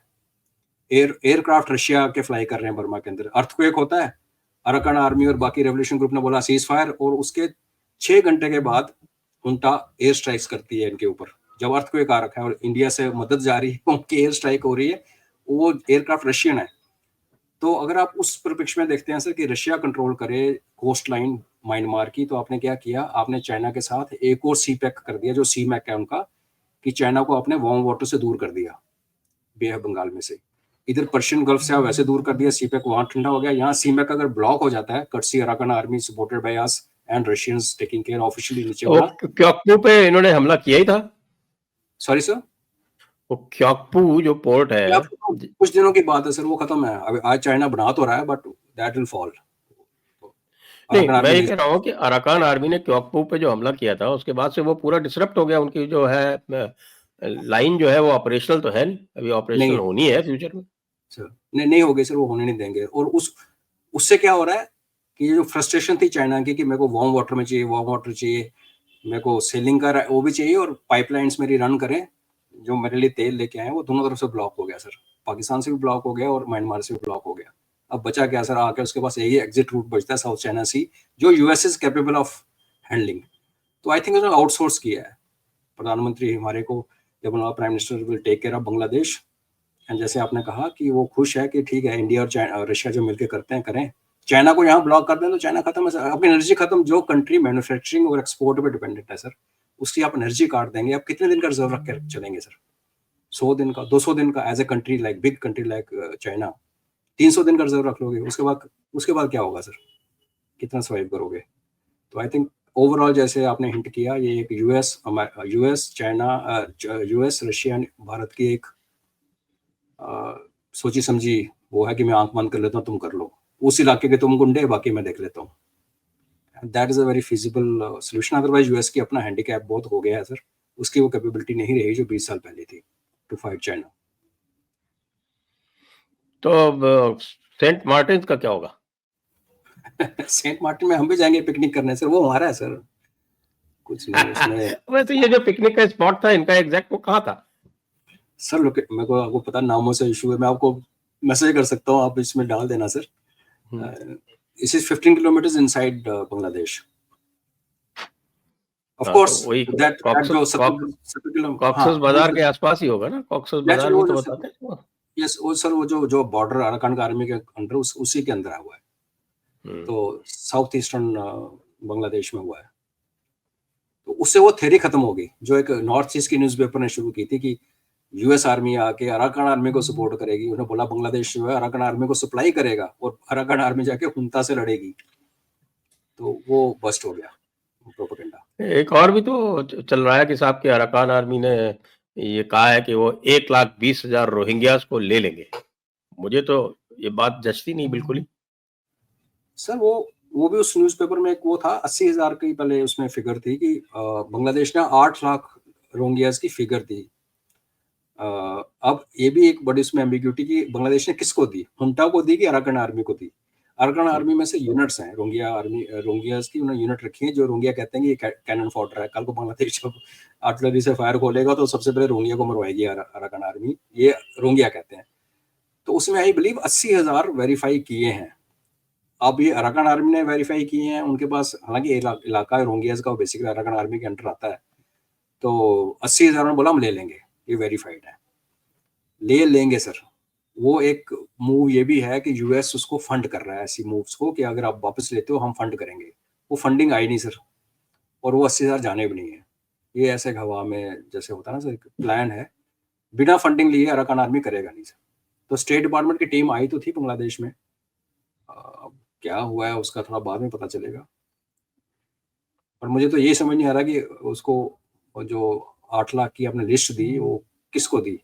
एयरक्राफ्ट रशिया के फ्लाई कर रहे हैं बर्मा के अंदर। अर्थक्वेक होता है, अराकान आर्मी और बाकी रेवोल्यूशन ग्रुप ने बोला सीज फायर, और उसके 6 घंटे के बाद उनका एयर स्ट्राइक्स करती है इनके ऊपर। जब अर्थक्वेक आ रखा है और इंडिया से मदद जा रही है, उनकी एयर स्ट्राइक हो रही है, वो एयरक्राफ्ट रशियन है। तो अगर आप उस परिप्रेक्ष्य में देखते हैं सर कि रशिया कंट्रोल करे कोस्ट लाइन म्यांमार की, तो आपने क्या किया, आपने चाइना के साथ एक और सी पैक कर दिया, जो सी मैक है उनका, कि चाइना को आपने वार्म वाटर से दूर कर दिया, बे ऑफ बंगाल में से। इधर पर्शियन गल्फ से वैसे दूर कर दिया, सी पैक वहां ठंडा हो गया। यहाँ सी मैक अगर ब्लॉक हो जाता है, कर्सी Arakan army supported by us and Russians taking care, officially नीचे बोला। क्योकपू पे इन्होंने हमला किया ही था। सॉरी सर, वो क्योकपू जो पोर्ट है, कुछ दिनों की बात है सर, वो खत्म है। अब आज चाइना बना तो रहा है, बट दैट विल फॉल। नहीं, मैं ये कह रहा हूँ कि अराकान आर्मी ने क्योकपू पे जो हमला किया था, उसके बाद से वो पूरा डिसरप्ट हो गया। उनकी जो है लाइन जो है वो ऑपरेशनल तो है नहीं, अभी ऑपरेशनल होनी है फ्यूचर में सर। नहीं होगी सर, वो होने नहीं देंगे। और उससे क्या हो रहा है कि ये जो फ्रस्ट्रेशन थी चाइना की कि मेरे को वार्म वाटर में चाहिए, वार्म वाटर चाहिए, मेरे को सेलिंग का वो भी चाहिए, और पाइपलाइंस मेरी रन करें जो मेरे लिए तेल लेके आए, वो दोनों तरफ से ब्लॉक हो गया सर। पाकिस्तान से भी ब्लॉक हो गया और म्यांमार से भी ब्लॉक हो गया। अब बचा क्या सर, आके उसके पास यही एग्जिट रूट बचता है, साउथ चाइना सी, जो US is capable of handling. तो आई थिंक उसने आउटसोर्स किया है। प्रधानमंत्री हमारे को जब prime minister will take care of Bangladesh, and जैसे आपने कहा कि वो खुश है कि ठीक है इंडिया और रशिया जो मिलकर करते हैं करें, चाइना को यहाँ ब्लॉक कर दें तो चाइना खत्म है सर, अपनी एनर्जी खत्म। जो कंट्री मैन्युफैक्चरिंग और एक्सपोर्ट पे डिपेंडेंट है सर, उसकी आप एनर्जी काट देंगे, आप कितने दिन का रिजर्व रख कर चलेंगे सर? 100 दिन का, 200 दिन का, as a country like big country like China 300 दिन का रिजर्व रख लोगे, उसके बाद क्या होगा सर? कितना सर्वाइव करोगे? तो आई थिंक ओवरऑल जैसे आपने हिंट किया, ये एक US China, US Russia Bharat की एक सोची समझी वो है कि मैं आंख बंद कर लेता हूँ, तुम कर लो, उस इलाके के तुम गुंडे, बाकी मैं देख लेता हूँ। That is a very feasible solution. Otherwise US की अपना हैंडीकैप बहुत हो गया है सर, उसकी वो कैपेबिलिटी नहीं रही जो 20 साल पहले थी टू फाइट चाइना। तो सेंट मार्टिन का क्या होगा? सेंट मार्टिन में हम भी जाएंगे पिकनिक करने सर, वो हमारा है सर, कुछ नहीं उसमें। वैसे ये जो पिकनिक का स्पॉट था इनका एग्जैक्ट वो कहाँ था सर? मेरे को आपको पता नामों से इशू है, मैं आपको मैसेज कर सकता हूँ, आप इसमें डाल देना सर। इस is 15 kilometre inside Bangladesh. Of course that जो 70 किलोमीटर कॉक्सस बाजार के आसपास ही होगा ना, कॉक्सस बाजार भी तो बताते हैं। यस, वो सर वो जो बॉर्डर अराकान आर्मी के अंडर उसी के अंदर हुआ है, तो साउथ ईस्टर्न बांग्लादेश में हुआ है। तो उससे वो थ्योरी खत्म हो गई जो एक नॉर्थ ईस्ट की न्यूज़पेपर ने शुरू की थी कि यूएस आर्मी आके अराकान आर्मी को सपोर्ट करेगी, उन्होंने बोला बांग्लादेश जो है अराकान आर्मी को सप्लाई करेगा और अराकान आर्मी जाके हुंता से लड़ेगी, तो वो बस्ट हो गया प्रोपेगेंडा। एक और भी तो चल रहा है कि साहब की अराकान आर्मी ने ये कहा है कि वो 1,20,000 रोहिंग्यास को ले लेंगे। मुझे तो ये बात जचती नहीं बिल्कुल ही। सर वो भी उस न्यूज़पेपर में एक वो था 80,000 की पहले उसमें फिगर थी कि बांग्लादेश ने 8 लाख रोहिंग्यास की फिगर थी। अब ये भी एक बड़ी उसमें एम्बिग्यूटी की बांग्लादेश ने किसको दी, हुंटा को दी कि अराकान आर्मी को दी। अराकान आर्मी में से यूनिट्स हैं रोहिंग्या आर्मी, रोहिंग्यास की उन्होंने यूनिट रखी है जो रोहिंग्या कहते हैं कि ये कैनन फॉडर है, कल को बांग्लादेश जब आर्टिलरी से फायर खोलेगा तो सबसे पहले रोहिंग्या को मरवाएगी अराकान आर्मी, ये रोहिंग्या कहते हैं। तो उसमें आई बिलीव 80,000 वेरीफाई किए हैं। अब ये अराकान आर्मी ने वेरीफाई किए हैं, उनके पास हालांकि इलाका रोहिंग्यास का बेसिकली अराकान आर्मी के अंडर आता है, तो 80,000 ने बोला हम ले लेंगे, ये वेरीफाइड है, ले लेंगे सर। वो एक मूव ये भी है कि यूएस उसको फंड कर रहा है ऐसी मूव्स को कि अगर आप वापस लेते हो हम फंड करेंगे। वो फंडिंग आई नहीं सर, और वो 80,000 जाने भी नहीं है। ये ऐसे हवा में जैसे होता है ना सर, प्लान है, बिना फंडिंग लिए अराकान आर्मी करेगा नहीं सर। तो स्टेट डिपार्टमेंट की टीम आई तो थी बांग्लादेश में, क्या हुआ है उसका थोड़ा बाद में पता चलेगा। और मुझे तो ये समझ नहीं आ रहा कि उसको जो 8 लाख की आपने लिस्ट दी वो किसको दी।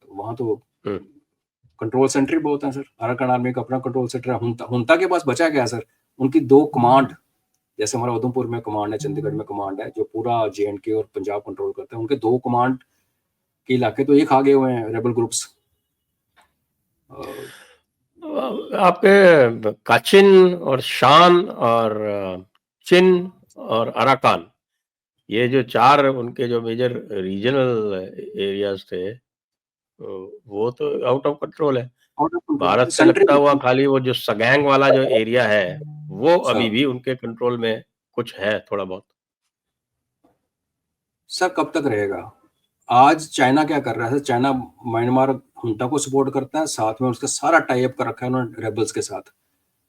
वहां तो कंट्रोल सेंटर ही बहुत है सर, अराकान आर्मी का अपना कंट्रोल सेंटर है। हुंता के पास बचा क्या सर, उनकी 2 कमांड, जैसे हमारा उधमपुर में कमांड है, चंडीगढ़ में कमांड है, जो पूरा जे&के और पंजाब कंट्रोल करते हैं, उनके 2 कमांड के इलाके तो ये खा गए हुए हैं रेबल ग्रुप्स। आपके काचिन और शान और चिन और अराकान, ये जो 4 उनके जो मेजर रीजनल एरियाज थे, वो तो आउट ऑफ कंट्रोल है। भारत से लगता हुआ खाली वो जो सगैंग वाला जो एरिया है, वो अभी भी उनके कंट्रोल में कुछ है थोड़ा बहुत। सर कब तक रहेगा? आज चाइना क्या कर रहा है? चाइना म्यांमार हुंटा को सपोर्ट करता है, साथ में उसका सारा टाई अप कर रखा है उन्होंने रेबल्स के साथ।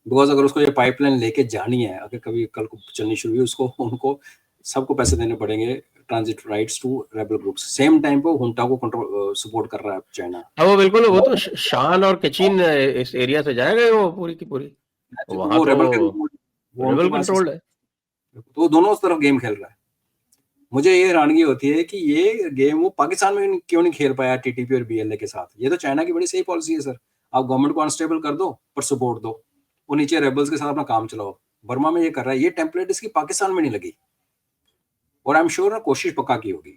बिकॉज अगर उसको ये पाइपलाइन लेके जानी है, अगर कभी कल को चलनी शुरू हुई, उसको उनको सबको पैसे देने पड़ेंगे, transit rights to rebel groups. Same time पे हुंटा को कंट्रोल सपोर्ट कर रहा है चाइना। हाँ वो बिल्कुल, वो तो शान और कचिन इस एरिया से जाएगा वो पूरी की पूरी, वहां वो तो रेबल वो उनके रेबल पास कंट्रोल्ड है। तो दोनों तरफ गेम खेल रहा है। मुझे ये हैरानगी होती है कि ये गेम वो पाकिस्तान में क्यों नहीं खेल पाया टीटीपी और बीएलए के साथ। ये तो चाइना की बड़ी सही पॉलिसी है सर, आप गवर्नमेंट को अनस्टेबल कर दो पर सपोर्ट दो, और नीचे रेबल्स के साथ अपना काम चलाओ। बर्मा में ये कर रहा है, ये टेम्पलेट इसकी पाकिस्तान में नहीं लगी। और आई एम श्योर ना कोशिश पक्का की होगी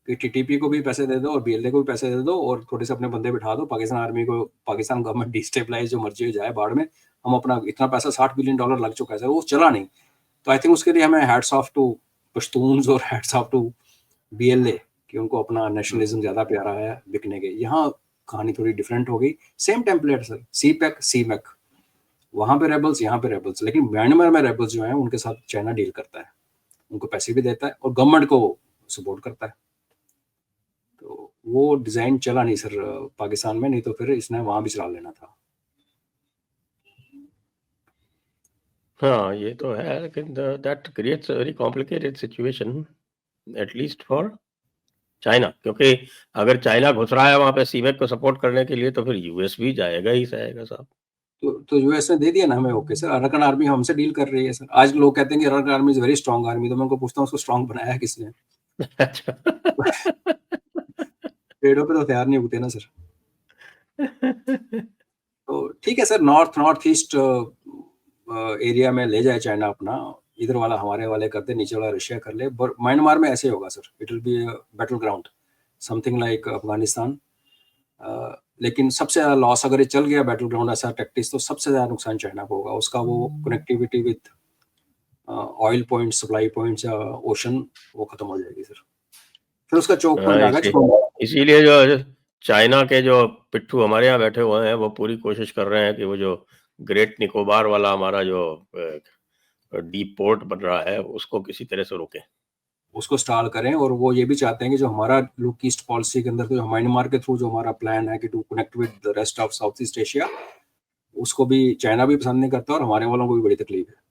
कि टीटीपी को भी पैसे दे दो और बीएलए को भी पैसे दे दो और थोड़े से अपने बंदे बिठा दो, पाकिस्तान आर्मी को, पाकिस्तान गवर्नमेंट डिस्टेबलाइज जो मर्जी हो जाए बाढ़ में, हम अपना इतना पैसा $60 बिलियन लग चुका है सर, वो चला नहीं। तो आई थिंक उसके लिए हमें हैट्स ऑफ टू पश्तून्स और हैट्स ऑफ टू बीएलए कि उनको अपना नेशनलिज्म ज्यादा प्यारा है बिकने के। यहाँ कहानी थोड़ी डिफरेंट हो गई। सेम टेम्पलेट सर, सीपैक सीमैक, वहां पे रेबल्स यहाँ पे रेबल्स, लेकिन म्यांमार में रेबल्स जो है उनके साथ चाइना डील करता है, उनको पैसे भी देता है और गवर्नमेंट को सपोर्ट करता है। तो वो डिजाइन चला नहीं सर पाकिस्तान में, नहीं तो फिर इसने वहां भी चला लेना था। हाँ ये तो है, लेकिन that creates a very complicated situation at least for China, क्योंकि अगर चाइना घुस रहा है वहां पे सीमेक को सपोर्ट करने के लिए, तो फिर यूएस भी जाएगा ही जाएगा साहब। तो यूएस ने दे दिया ना हमें, ओके सर, अराकान आर्मी हमसे डील कर रही है सर। आज लोग कहते हैं कि Arakan army is very strong army, तो मैं उनको पूछता हूँ उसको स्ट्रांग बनाया है किसने? अच्छा पेड़ों पे तो तैयार नहीं उगते ना सर। तो ठीक है सर, नॉर्थ ईस्ट एरिया में ले जाए चाइना अपना, इधर वाला हमारे वाले कर दे, नीचे वाला रशिया कर ले। म्यांमार में ऐसे होगा sir, it will be battle ground something like Afghanistan. लेकिन सबसे ज्यादा लॉस अगर ये चल गया बैटल ग्राउंड ऐसा टैक्टिक्स, तो सबसे ज्यादा नुकसान चाइना को होगा। उसका वो connectivity with oil point, supply points या ओशन, वो खत्म हो जाएगी सर। फिर उसका चौक पॉइंट आ गया। इसीलिए जो चाइना के जो पिट्ठू हमारे यहाँ बैठे हुए हैं, वो पूरी कोशिश कर रहे हैं कि वो जो ग्रेट निकोबार वाला हमारा जो डीप पोर्ट बन रहा है, उसको किसी तरह से रोकें, उसको स्टाल करें। और वो ये भी चाहते हैं कि जो हमारा लुक ईस्ट पॉलिसी के अंदर, तो म्यांमार के थ्रू जो हमारा प्लान है कि to connect with the rest of south east Asia, उसको भी चाइना भी पसंद नहीं करता और हमारे वालों को भी बड़ी तकलीफ है।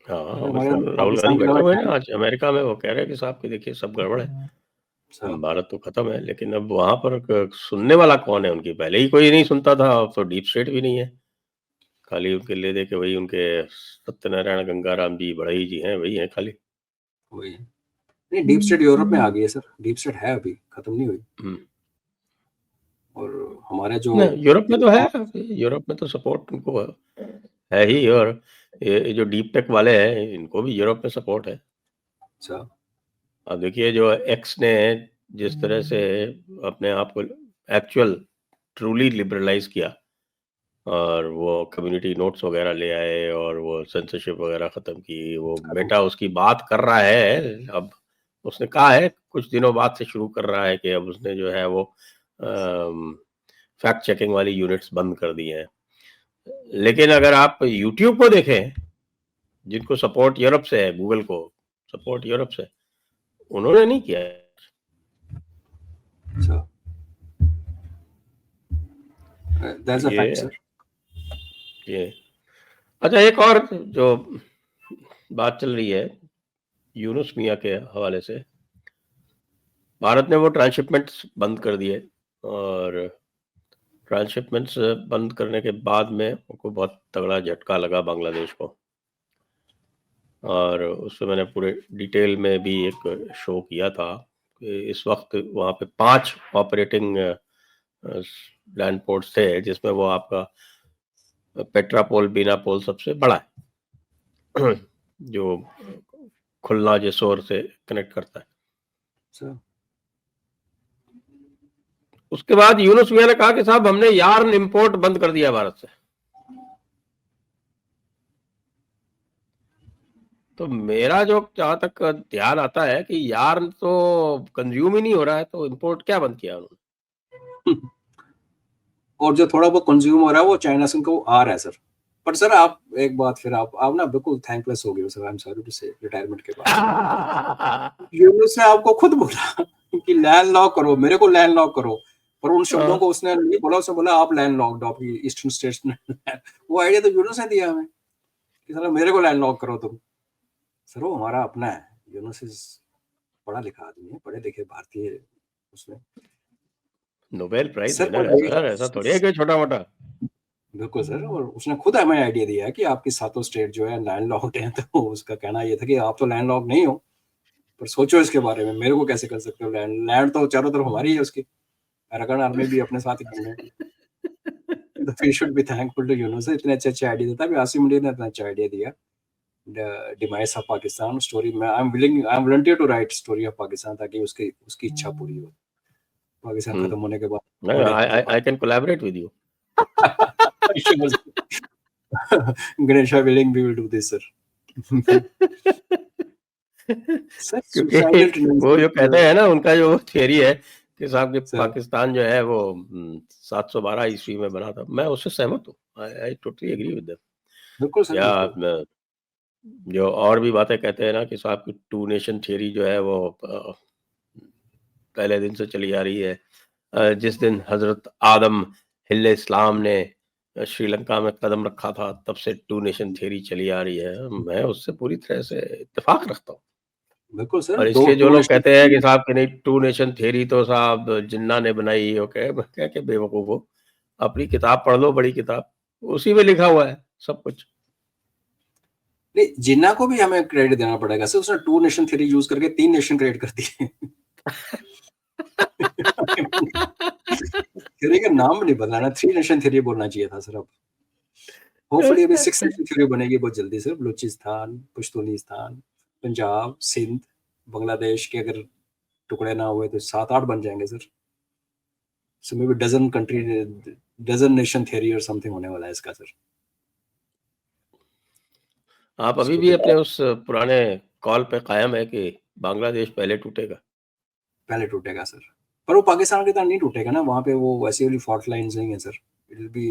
हाँ राहुल गांधी बैठे हुए हैं आज अमेरिका में, वो कह रहे हैं कि साहब कि देखिए सब गड़बड़ है। अच्छा। भारत तो खत्म है, लेकिन अब वहाँ पर सुनने वाला कौन है उनकी? पहले ही कोई नहीं सुनता था, अब तो डीप स्टेट भी नहीं है। खाली उनके ले दे के वही उनके सत्यनारायण गंगाराम जी बड़ई जी हैं, वही हैं खाली। वही नहीं, डीप स्टेट यूरोप में आ गई है सर, डीप स्टेट है अभी, खत्म नहीं हुई। और हमारे जो यूरोप में तो है, यूरोप में तो सपोर्ट उनको है ही। और ये जो डीप टेक वाले हैं, इनको भी यूरोप में सपोर्ट है। अच्छा। अब देखिए, जो एक्स ने जिस तरह से अपने आप को एक्चुअल ट्रूली लिबरलाइज किया, और वो कम्युनिटी नोट्स वगैरह ले आए, और वो सेंसरशिप वगैरह खत्म की, वो खत्म बेटा किया। उसकी बात कर रहा है। अब उसने कहा है, कुछ दिनों बाद से शुरू कर रहा है कि अब उसने जो है वो फैक्ट चेकिंग वाली यूनिट्स बंद कर दी हैं। लेकिन अगर आप यूट्यूब को देखें, जिनको सपोर्ट यूरोप से है, गूगल को सपोर्ट यूरोप से, उन्होंने नहीं किया है। अच्छा, दैट्स अ फैक्ट ये सर। ये अच्छा, एक और जो बात चल रही है यूनुस मियाँ के हवाले से, भारत ने वो ट्रांसशिपमेंट्स बंद कर दिए, और ट्रांसशिपमेंट्स बंद करने के बाद में उनको बहुत तगड़ा झटका लगा बांग्लादेश को। और उससे मैंने पूरे डिटेल में भी एक शो किया था कि इस वक्त वहाँ पे 5 ऑपरेटिंग लैंड पोर्ट्स थे, जिसमें वो आपका पेट्रापोल बीनापोल सबसे बड़ा है जो खुलना जेसोर से कनेक्ट करता है। अच्छा। उसके बाद यूनुस मियाँ ने कहा कि साहब, हमने यार्न इंपोर्ट बंद कर दिया भारत से। तो मेरा जो जहाँ तक ध्यान आता है कि यार्न तो कंज्यूम ही नहीं हो रहा है, तो इंपोर्ट क्या बंद किया उन्होंने? और जो थोड़ा बहुत कंज्यूम हो रहा है वो चाइना से उनको आ रहा है सर। पर सर आप एक बात, फिर आप ना बिल्कुल थैंकलेस हो गए हो sir, I am sorry to say, retirement के बाद यूनुस ने आपको खुद बोला कि लैंड लॉक करो, मेरे को लैंड लॉक करो, पर उन शब्दों को उसने नहीं बोला, उसने बोला आप लैंड लॉक्ड हो आपकी ईस्टर्न स्टेट्स में। वो आइडिया तो यूनुस ने दिया हमें कि सर मेरे को लैंड लॉक करो तुम। सर वो हमारा अपना है, यूनुस इज पढ़ा लिखा आदमी है, पढ़े लिखे भारतीय उसमें। नोबेल प्राइज सर विनर है सर, ऐसा थोड़ी है कि छोटा मोटा। बिल्कुल सर, और उसने खुद हमें आइडिया दिया कि आपकी सातों स्टेट जो है लैंड लॉक्ड है, तो उसका कहना ये था कि आप तो लैंड लॉक नहीं हो, पर सोचो इसके बारे में, मेरे को कैसे कर सकते हो, लैंड लैंड तो चारों तरफ हमारी है उसकी, अराकान आर्मी भी अपने साथ ही करने। तो we should be thankful to Yunus, इतने अच्छे अच्छे आइडिया देता है। अभी आसिम मुनीर ने इतना अच्छा आइडिया दिया, डिमाइस ऑफ पाकिस्तान स्टोरी में। I am volunteer to write story of Pakistan, ताकि उसकी उसकी इच्छा पूरी हो, पाकिस्तान खत्म होने के बाद बड़े होकर I can collaborate with you. Ganesha willing, we will do this sir. Sir क्योंकि सुसाइडल वो जो कहते टेंडेंसी हैं ना, उनका जो थियरी है कि साहब कि सर। पाकिस्तान जो है वो 712 ईस्वी में बना था, मैं उससे सहमत हूँ। I totally agree with that. बिल्कुल सर, या बिल्कुल। जो और भी बातें कहते हैं ना कि साहब की टू नेशन थियरी जो है वो पहले दिन से चली आ रही है। जिस दिन हजरत आदम हिल्ले इस्लाम ने श्रीलंका में कदम रखा था, तब से टू नेशन थियरी चली आ रही है। मैं उससे पूरी तरह से इत्तेफाक रखता हूँ। बिल्कुल सर, और दो इसलिए जो टू लोग नेशन कहते हैं कि साहब कि नहीं, टू नेशन थियरी तो साहब जिन्ना ने बनाई, ओके, क्या क्या बेवकूफ हो, अपनी किताब पढ़ लो, बड़ी किताब, उसी में लिखा हुआ है सब कुछ। नहीं, जिन्ना को भी हमें क्रेडिट देना पड़ेगा सर, उसने टू नेशन थ्योरी यूज करके 3 नेशन क्रिएट कर दिए। थ्योरी का नाम नहीं बदलाना, 3 नेशन थ्योरी बोलना चाहिए था सर अब। होपफुली अभी 6 नेशन थ्योरी बनेगी बहुत जल्दी सर, बलूचिस्तान, पश्तूनिस्तान, पंजाब, सिंध, बांग्लादेश के अगर टुकड़े ना हुए तो 7-8 बन जाएंगे sir. So may be dozen country, dozen nation theory और समथिंग होने वाला है इसका सर। आप अभी इसको भी तो अपने उस पुराने कॉल पे कायम है कि बांग्लादेश पहले टूटेगा? पहले टूटेगा सर, पर वो पाकिस्तान की तरह नहीं टूटेगा ना, वहाँ पे वो वैसी वाली फॉल्ट लाइन्स नहीं है सर। इट विल बी,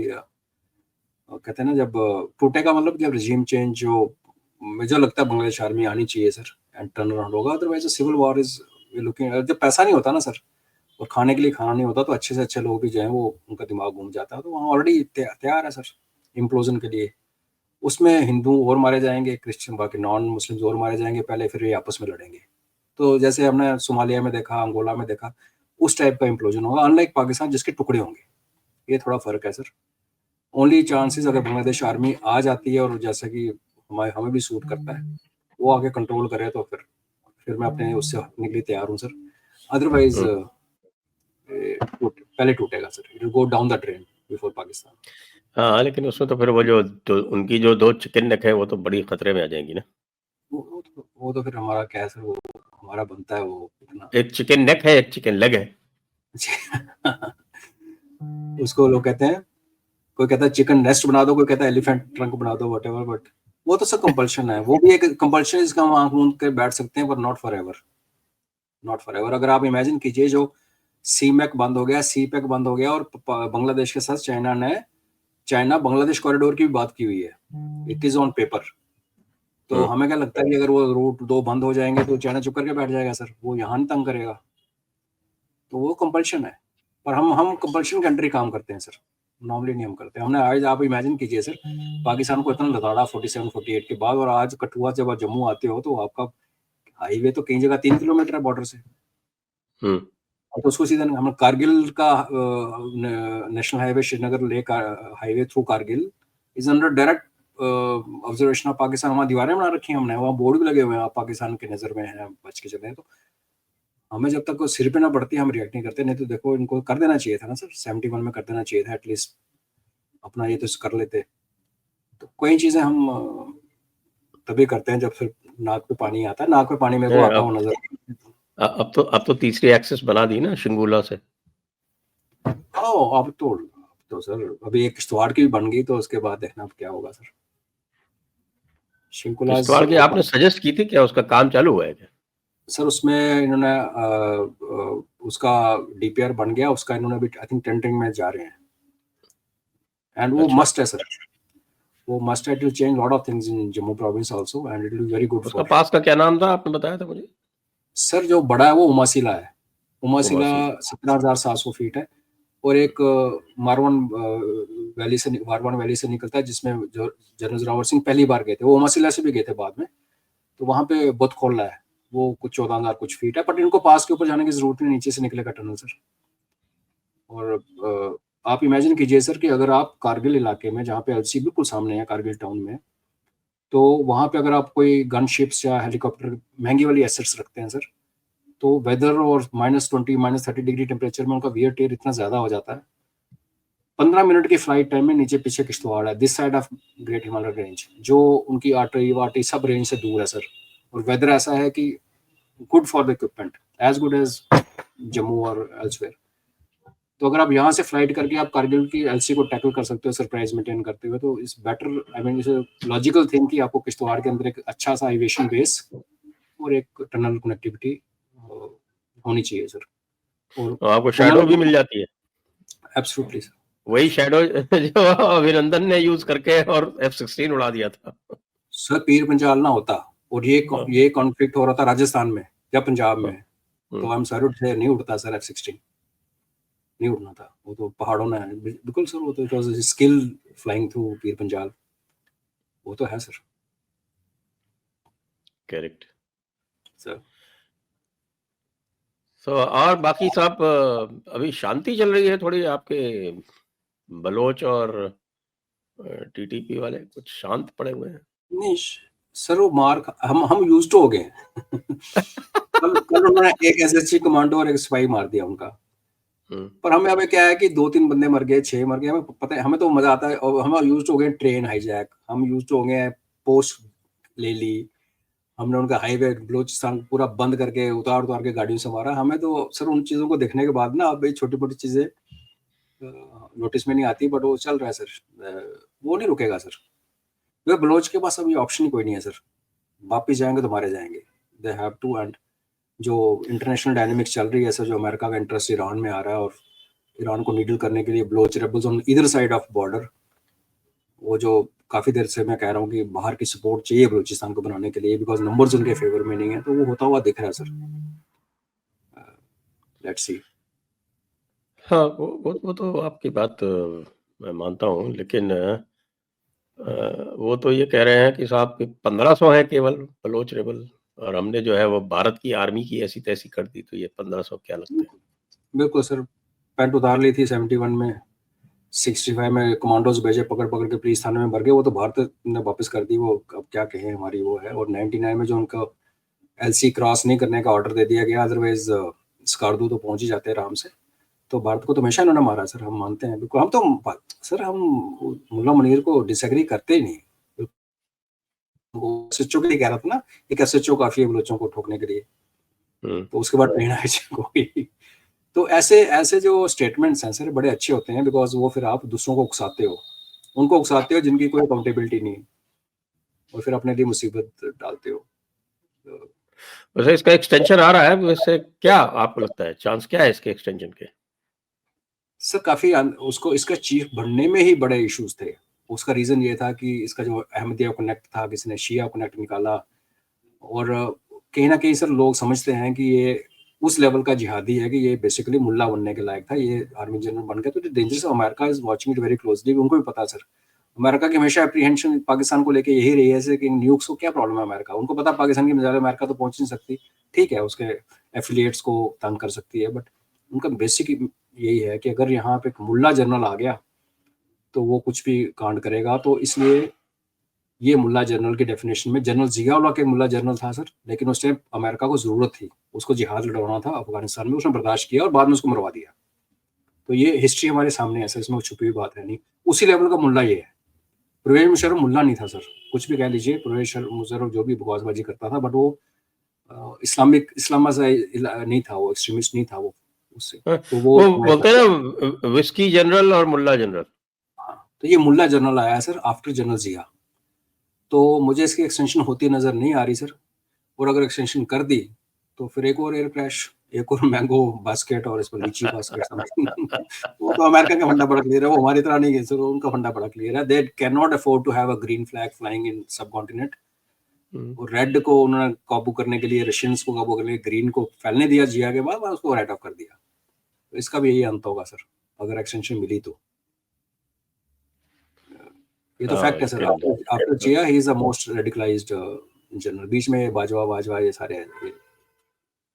कहते हैं ना, जब टूटेगा मतलब जब रिजीम चेंज, जो मुझे लगता है बांग्लादेश आर्मी आनी चाहिए सर, एंड टर्न अराउंड होगा। Otherwise civil war is looking, जब पैसा नहीं होता ना सर, और खाने के लिए खाना नहीं होता, तो अच्छे से अच्छे लोग भी जो है वो उनका दिमाग घूम जाता है, तो वहाँ ऑलरेडी तैयार है सर इम्प्लोजन के लिए। उसमें हिंदू और मारे जाएंगे, क्रिश्चियन बाकी नॉन मुस्लिम्स और मारे जाएंगे पहले, फिर ये आपस में लड़ेंगे। तो जैसे हमने सोमालिया में देखा, अंगोला में देखा, उस टाइप का इम्प्लोजन होगा, अनलाइक पाकिस्तान जिसके टुकड़े होंगे। ये थोड़ा फ़र्क है सर। ओनली चांसेस अगर बांग्लादेश आर्मी आ जाती है और जैसा कि हमें भी सूट करता है, वो आगे कंट्रोल करे तो फिर मैं अपने उससे हटने के लिए तैयार हूँ सर। अदरवाइज पहले टूटेगा sir, it will go down the drain before Pakistan. हाँ, लेकिन उसमें तो फिर वो जो उनकी जो 2 चिकन नेक है वो तो बड़ी खतरे में आ जाएंगी ना। वो तो फिर हमारा क्या है सर, वो हमारा बनता है वो इतना। एक चिकन नेक है, एक चिकन लेग है। उसको लोग कहते हैं, कोई कहता है चिकन नेस्ट बना दो, कोई कहता है एलिफेंट ट्रंक बना दो, व्हाटएवर, बट वो तो सब कंपल्शन है। वो भी एक कंपल्शन जिसका हम आंख मूंद के बैठ सकते हैं, पर not for ever, not for ever. अगर आप इमेजिन कीजिए, जो सीमैक बंद हो गया, सीपैक बंद हो गया, और बांग्लादेश के साथ चाइना बांग्लादेश कॉरिडोर की भी बात की हुई है, इट इज ऑन पेपर। तो हमें क्या लगता है कि अगर वो रूट 2 बंद हो जाएंगे तो चाइना चुप करके बैठ जाएगा सर, वो यहाँ नहीं तंग करेगा। तो वो कंपल्शन है, पर हम कंपल्शन कंट्री काम करते हैं सर, नॉर्मली नहीं हम करते। हमने आज, आप इमेजिन कीजिए सर, पाकिस्तान को इतना लताड़ा 47 48 के बाद, और आज कठुआ जब आप जम्मू आते हो तो आपका हाईवे तो कई जगह 3 किलोमीटर है बॉर्डर से। तो उसको सीधा हम कारगिल का नेशनल हाईवे श्रीनगर ले highway through Kargil is under direct observation of Pakistan. वहाँ दीवारें बना रखी हैं हमने, वहाँ बोर्ड भी लगे हुए हैं, आप पाकिस्तान के नजर में है, बच के चले। तो हमें जब तक सिर पे ना पड़ती हम रिएक्ट नहीं करते। नहीं तो देखो, इनको कर देना चाहिए था ना सर, 71 में कर देना चाहिए था एटलीस्ट, अपना ये तो कर लेते। तो कई चीजें हम तभी करते हैं जब फिर नाक पे पानी आता है। नाक पे पानी मेरे को आता हुआ नजर। अब तो तीसरी एक्सेस बना दी ना शिंगुला से। अब तो सर अभी एक किश्तवाड़ की भी बन गई, तो उसके बाद देखना अब क्या होगा सर। किश्तवाड़ की आपने सजेस्ट की थी क्या? उसका काम चालू हुआ है क्या? सर उसमें इन्होंने उसका डीपीआर बन गया, उसका इन्होंने भी आई थिंक टेंडरिंग में जा रहे हैं, एंड वो मस्ट है सर, वो मस्ट है। It will change lot of things in Jammu province also, and it will be very good उसका पास का क्या नाम था, आपने बताया था मुझे? सर जो बड़ा है वो उमासिला है। उमासिला 17,700 फीट है, और एक मारवान वैली से निकलता है, जिसमें जो जनरल जोरावर सिंह पहली बार गए थे, वो उमासिला से भी गए थे बाद में। तो वहाँ पे बुत खोलना है, वो कुछ 14,000 कुछ फीट है, बट इनको पास के ऊपर जाने की जरूरत नहीं, नीचे से निकलेगा टनल सर। और आप इमेजिन कीजिए सर कि अगर आप कारगिल इलाके में, जहाँ पे एलसी बिल्कुल सामने है कारगिल टाउन में, तो वहाँ पे अगर आप कोई गन शिप्स या हेलीकॉप्टर महंगी वाली एसेट्स रखते हैं सर, तो वेदर और -20 -30 डिग्री टेम्परेचर में उनका वियर टेयर इतना ज्यादा हो जाता है। 15 मिनट की फ्लाइट टाइम में नीचे पीछे किश्तवाड़ है, this side of great Himalaya range, जो उनकी आर्टरी वार्टरी सब रेंज से दूर है सर। और वेदर ऐसा है कि good for the equipment, as good as Jammu और एल्सवेयर। तो अगर आप यहाँ से फ्लाइट करके आप कारगिल की एलसी को टैकल कर सकते हो सरप्राइज मेंटेन करते हुए, तो इस बेटर, आई मीन इस लॉजिकल थिंग कि आपको किश्तवाड़ के अंदर एक अच्छा सा एविएशन बेस और एक टनल कनेक्टिविटी होनी चाहिए सर। और आपको शैडो भी मिल जाती है। एब्सोल्युटली सर, वही शैडो जो अभिनंदन ने यूज करके और F-16 उड़ा दिया था सर। पीर पंजाल ना होता और ये कॉन्फ्लिक्ट हो रहा था राजस्थान में या पंजाब में, तो हम सर से नहीं उड़ता सर, F-16 नहीं उड़ना था। वो तो पहाड़ों में है बिल्कुल सर, वो तो it was skill flying through Pir Panjal, वो तो है सर। Correct sir. तो और बाकी सब अभी शांति चल रही है थोड़ी, आपके बलोच और टीटीपी वाले कुछ शांत पड़े हुए हैं? नहीं सर, वो मार हम यूज्ड हो गए कल उन्होंने एक एसएसजी कमांडो और एक सिपाही मार दिया उनका। पर हमें अब क्या है कि 2-3 बंदे मर गए, 6 मर गए, हमें पता है, हमें तो मजा आता है। और हम यूज्ड हो गए ट्रेन हाईजैक, हम यूज्ड हो गए पोस्ट ले ली हमने, उनका हाईवे बलोचिस्तान पूरा बंद करके उतार उतार के गाड़ियों से मारा। हमें तो सर उन चीज़ों को देखने के बाद ना, अब छोटी मोटी चीज़ें नोटिस में नहीं आती, बट वो चल रहा है सर, वो नहीं रुकेगा सर। वे बलोच के पास अभी ऑप्शन ही कोई नहीं है सर, वापिस जाएंगे तो मारे जाएंगे, दे हैव टू। एंड जो इंटरनेशनल डायनेमिक्स चल रही है सर, जो अमेरिका का इंटरेस्ट ईरान में आ रहा है, और ईरान को नीडल करने के लिए बलोच रेबल्स ऑन इधर साइड ऑफ बॉर्डर, वो जो काफ़ी देर से मैं कह रहा हूँ कि बाहर की सपोर्ट चाहिए बलूचिस्तान को बनाने के लिए, बिकॉज नंबर्स उनके फेवर में नहीं है, तो वो होता हुआ दिख रहा है सर। Let's see. हाँ, वो तो आपकी बात मैं मानता हूँ, लेकिन वो तो ये कह रहे हैं कि साहब 1500 है केवल बलोच रेबल। और हमने जो है वो भारत की आर्मी की ऐसी तैसी कर दी, तो ये 1500 क्या लगता है? बिल्कुल सर, पैंट उतार ली थी 71 में, 65 में कमांडोज भेजे पकड़ पकड़ के पुलिस थाने में भर गए, वो तो भारत ने वापस कर दी, वो अब क्या कहें, हमारी वो है। और 99 में जो उनका एलसी क्रॉस नहीं करने का ऑर्डर दे दिया गया, अदरवाइज स्कार्दू तो पहुंच ही जाते आराम से। तो भारत को तो हमेशा इन्होंने मारा सर, हम मानते हैं बिल्कुल। हम तो सर, हम मुल्ला मुनीर को डिसएग्री करते ही नहीं। वो एसएचओ के लिए कह रहा था ना, एक एसएचओ काफी है बलोचों को ठोकने के लिए, तो उसके बाद प्रेरणा को भी। तो ऐसे ऐसे जो स्टेटमेंट्स हैं सर बड़े अच्छे होते हैं, बिकॉज वो फिर आप दूसरों को उकसाते हो, उनको उकसाते हो जिनकी कोई अकाउंटेबिलिटी नहीं, और फिर अपने लिए मुसीबत डालते हो। वैसे इसका एक्सटेंशन आ रहा है, वैसे क्या आपको लगता है, चांस क्या है इसके एक्सटेंशन के? सर काफी उसको इसका चीफ बनने में ही बड़े इश्यूज थे। उसका रीजन ये था कि इसका जो अहमदिया कनेक्ट था, किसी ने शिया कनेक्ट निकाला, और कहीं ना कहीं सर लोग समझते हैं कि ये उस लेवल का जिहादी है कि ये बेसिकली मुल्ला बनने के लायक था, ये आर्मी जनरल बन गया। तो dangerous, America is watching it very closely, उनको भी पता सर। अमेरिका की हमेशा अप्रीहेंशन पाकिस्तान को लेके यही रही है कि न्यूक्स को क्या प्रॉब्लम है, अमेरिका उनको पता पाकिस्तान की मिसाइल अमेरिका तो पहुंच नहीं सकती, ठीक है उसके एफिलिएट्स को तंग कर सकती है, बट उनका बेसिक यही है कि अगर यहाँ पे एक मुल्ला जनरल आ गया तो वो कुछ भी कांड करेगा। तो इसलिए ये मुल्ला जनरल की डेफिनेशन में, जनरल जियाउल्लाह के मुल्ला जनरल था सर, लेकिन उस टाइम अमेरिका को जरूरत थी, उसको जिहाद लड़वाना था अफगानिस्तान में, उसने बर्दाश्त किया और बाद में उसको मरवा दिया। तो ये हिस्ट्री हमारे सामने है सर, इसमें छुपी हुई बात है नहीं। उसी लेवल का मुल्ला ये है। परवेज मुशर्रफ मुल्ला नहीं था सर, कुछ भी कह लीजिए, परवेज मुशर्रफ जो भी बकवासबाजी करता था, बट वो इस्लामिक इस्लामा नहीं था, वो एक्सट्रीमिस्ट नहीं था वो उससे। तो वो बोलते हैं ना विस्की जनरल और मुल्ला जनरल। हाँ, तो ये मुल्ला जनरल आया सर आफ्टर जनरल जिया। तो मुझे इसकी एक्सटेंशन होती नजर नहीं आ रही सर, और अगर एक्सटेंशन कर दी तो फिर एक और एयर क्रैश, एक और मैंगो बास्केट, और इस पर लीची बास्केट समथिंग। वो तो अमेरिका का फंडा बड़ा क्लियर है, वो हमारी तरह नहीं है सर, उनका फंडा बड़ा क्लियर है। They can not afford to have a green flag flying in subcontinent. और रेड को उन्होंने काबू करने के लिए, रशियंस को काबू करने के लिए ग्रीन को फैलने दिया जिया के बाद, उसको राइट ऑफ कर दिया। तो इसका भी यही अंत होगा सर, अगर एक्सटेंशन मिली तो। ये तो फैक्ट है sir. After Zia he is the most radicalised general. बीच में बाजवा ये सारे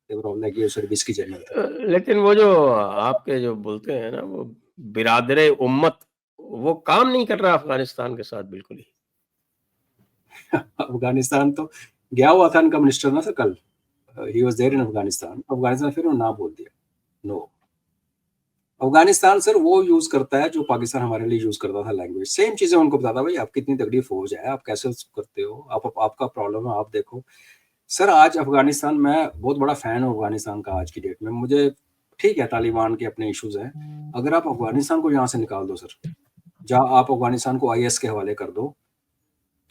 सर्विस की जनरल। लेकिन वो जो आपके जो बोलते हैं ना, वो बिरादरे उम्मत, वो काम नहीं कर रहा अफगानिस्तान के साथ बिल्कुल ही। अफगानिस्तान तो गया हुआ था इनका मिनिस्टर ना सर कल, he was there in Afghanistan. Afghanistan फिर ना बोल दिया नो। अफगानिस्तान सर वो यूज करता है जो पाकिस्तान हमारे लिए यूज करता था लैंग्वेज, सेम चीजें उनको बताता, भाई आप कितनी तगड़ी फौज है, आप कैसे करते हो, आपका प्रॉब्लम है, आप देखो। सर आज अफगानिस्तान, मैं बहुत बड़ा फैन हूँ अफगानिस्तान का आज की डेट में। मुझे ठीक है, तालिबान के अपने इश्यूज हैं, अगर आप अफगानिस्तान को यहाँ से निकाल दो सर, जहाँ आप अफगानिस्तान को आईएस के हवाले कर दो,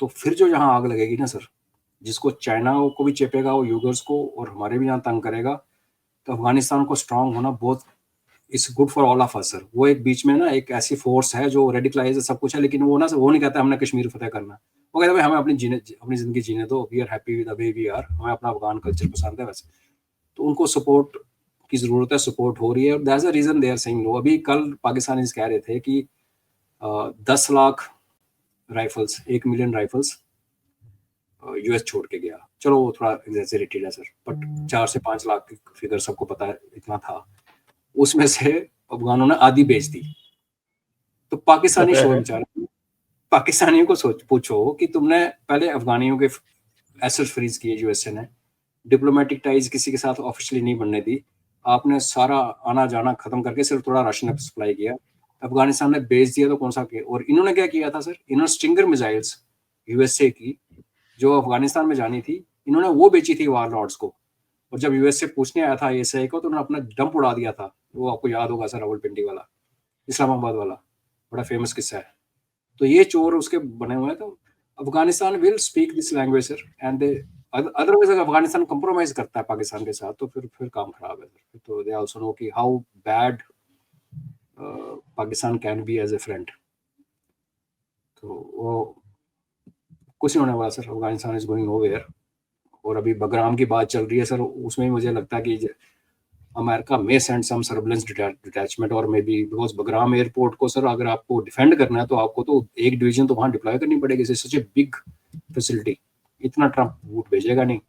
तो फिर जो यहाँ आग लगेगी ना सर, जिसको चाइना को भी चेपेगा, वो यूगर्स को, और हमारे भी यहाँ तंग करेगा। तो अफगानिस्तान को स्ट्रांग होना बहुत it's good for all of us sir. वो एक बीच में ना एक ऐसी फोर्स है जो रेडिकलाइज सब कुछ है, लेकिन वो ना वो नहीं कहता हमने कश्मीर फतेह करना, वो कहता है हमें अपनी जिंदगी जीने दो, we are happy with the way we are, हमें अपना अफगान कल्चर पसंद है वैसे। तो उनको सपोर्ट की जरूरत है, सपोर्ट हो रही है, और that's the reason they are saying no. अभी कल पाकिस्तानीज कह रहे थे कि 10 lakh rifles, 1 million rifles US छोड़ के गया। चलो वो थोड़ा एग्जैजरेटेड है सर, बट 4 से 5 लाख की फिगर सबको पता है इतना था। उसमें से अफगानों ने आधी बेच दी। तो पाकिस्तानी शोर बेचारा, पाकिस्तानियों को पूछो कि तुमने पहले अफगानियों के एसेट फ्रीज किए यूएसए ने, डिप्लोमेटिक टाइज किसी के साथ ऑफिशियली नहीं बनने दी, आपने सारा आना जाना खत्म करके सिर्फ थोड़ा राशन सप्लाई किया, अफगानिस्तान ने बेच दिया तो कौन सा किया। और इन्होंने क्या किया था सर, इन्होंने स्टिंगर मिसाइल्स यूएसए की जो अफगानिस्तान में जानी थी, इन्होंने वो बेची थी वार लॉर्ड्स को। और जब यूएसए पूछने आया था आईएसआई को, तो उन्होंने अपना डंप उड़ा दिया था। वो आपको याद होगा सर, रावलपिंडी वाला, इस्लामाबाद वाला, बड़ा फेमस किस्सा है। तो ये चोर उसके बने हुए हैं। तो Afghanistan will speak this language sir, and they otherwise अगर अफगानिस्तान कंप्रोमाइज करता है पाकिस्तान के साथ, तो फिर काम खराब है सर। तो दे आल्सो नो कि how bad Pakistan can be as a friend. तो वो कुछ नहीं होने वाला sir, Afghanistan is going nowhere. और अभी बगराम की बात चल रही है सर, उसमें मुझे लगता है कि अमेरिका में सेंड सम सर्विलेंस डिटैचमेंट, और may be because Bagram airport को सर अगर आपको डिफेंड करना है तो आपको तो एक डिवीजन तो वहां डिप्लॉय करनी पड़ेगी, सच ए बिग फैसिलिटी। इतना ट्रंप वोट भेजेगा नहीं,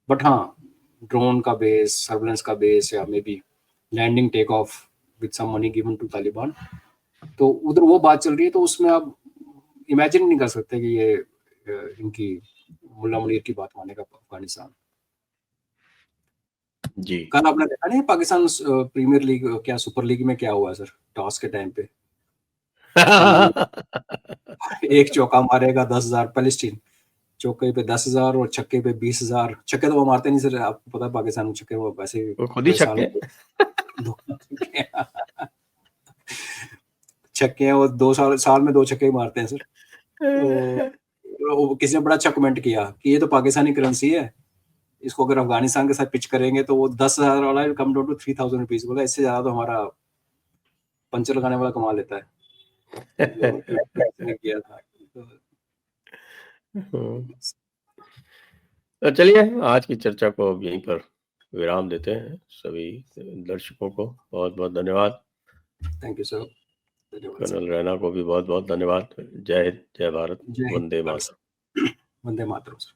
बट हाँ, ड्रोन का बेस, सर्वेलेंस का बेस, या may be landing take off with some money given to Taliban, तो उधर वो बात चल रही है। तो उसमें आप इमेजिन नहीं कर सकते कि ये इनकी मुल्ला मुनीर की बात मानेगा अफगानिस्तान। जी। कल आपने देखा नहीं पाकिस्तान प्रीमियर लीग, क्या सुपर लीग में क्या हुआ सर, टॉस के टाइम पे एक चौका मारेगा 10,000 पैलेस्टीन, चौके पे 10,000 और छक्के पे 20,000। छक्के तो वो मारते नहीं सर, आपको पता है पाकिस्तान में छक्के वो वैसे वो खुद ही पूरे साल छक्के। में छक्के हैं वो, 2 साल में 2 छक्के ही मारते हैं सर। तो किसी ने बड़ा अच्छा कमेंट किया कि ये तो पाकिस्तानी करेंसी है, इसको अगर अफगानिस्तान के साथ पिच करेंगे तो वो 10,000 वाला कम डाउन टू 3,000 रुपीज। बोला इससे ज्यादा तो हमारा पंचर लगाने वाला कमा लेता है। तो किया था। तो चलिए आज की चर्चा को अब यहीं पर विराम देते हैं। सभी दर्शकों को बहुत बहुत धन्यवाद। Thank you sir. Colonel Raina को भी बहुत बहुत धन्यवाद। जय हिंद, जय भारत, जय हिंद, वंदे मातरम। वंदे मातरम सर।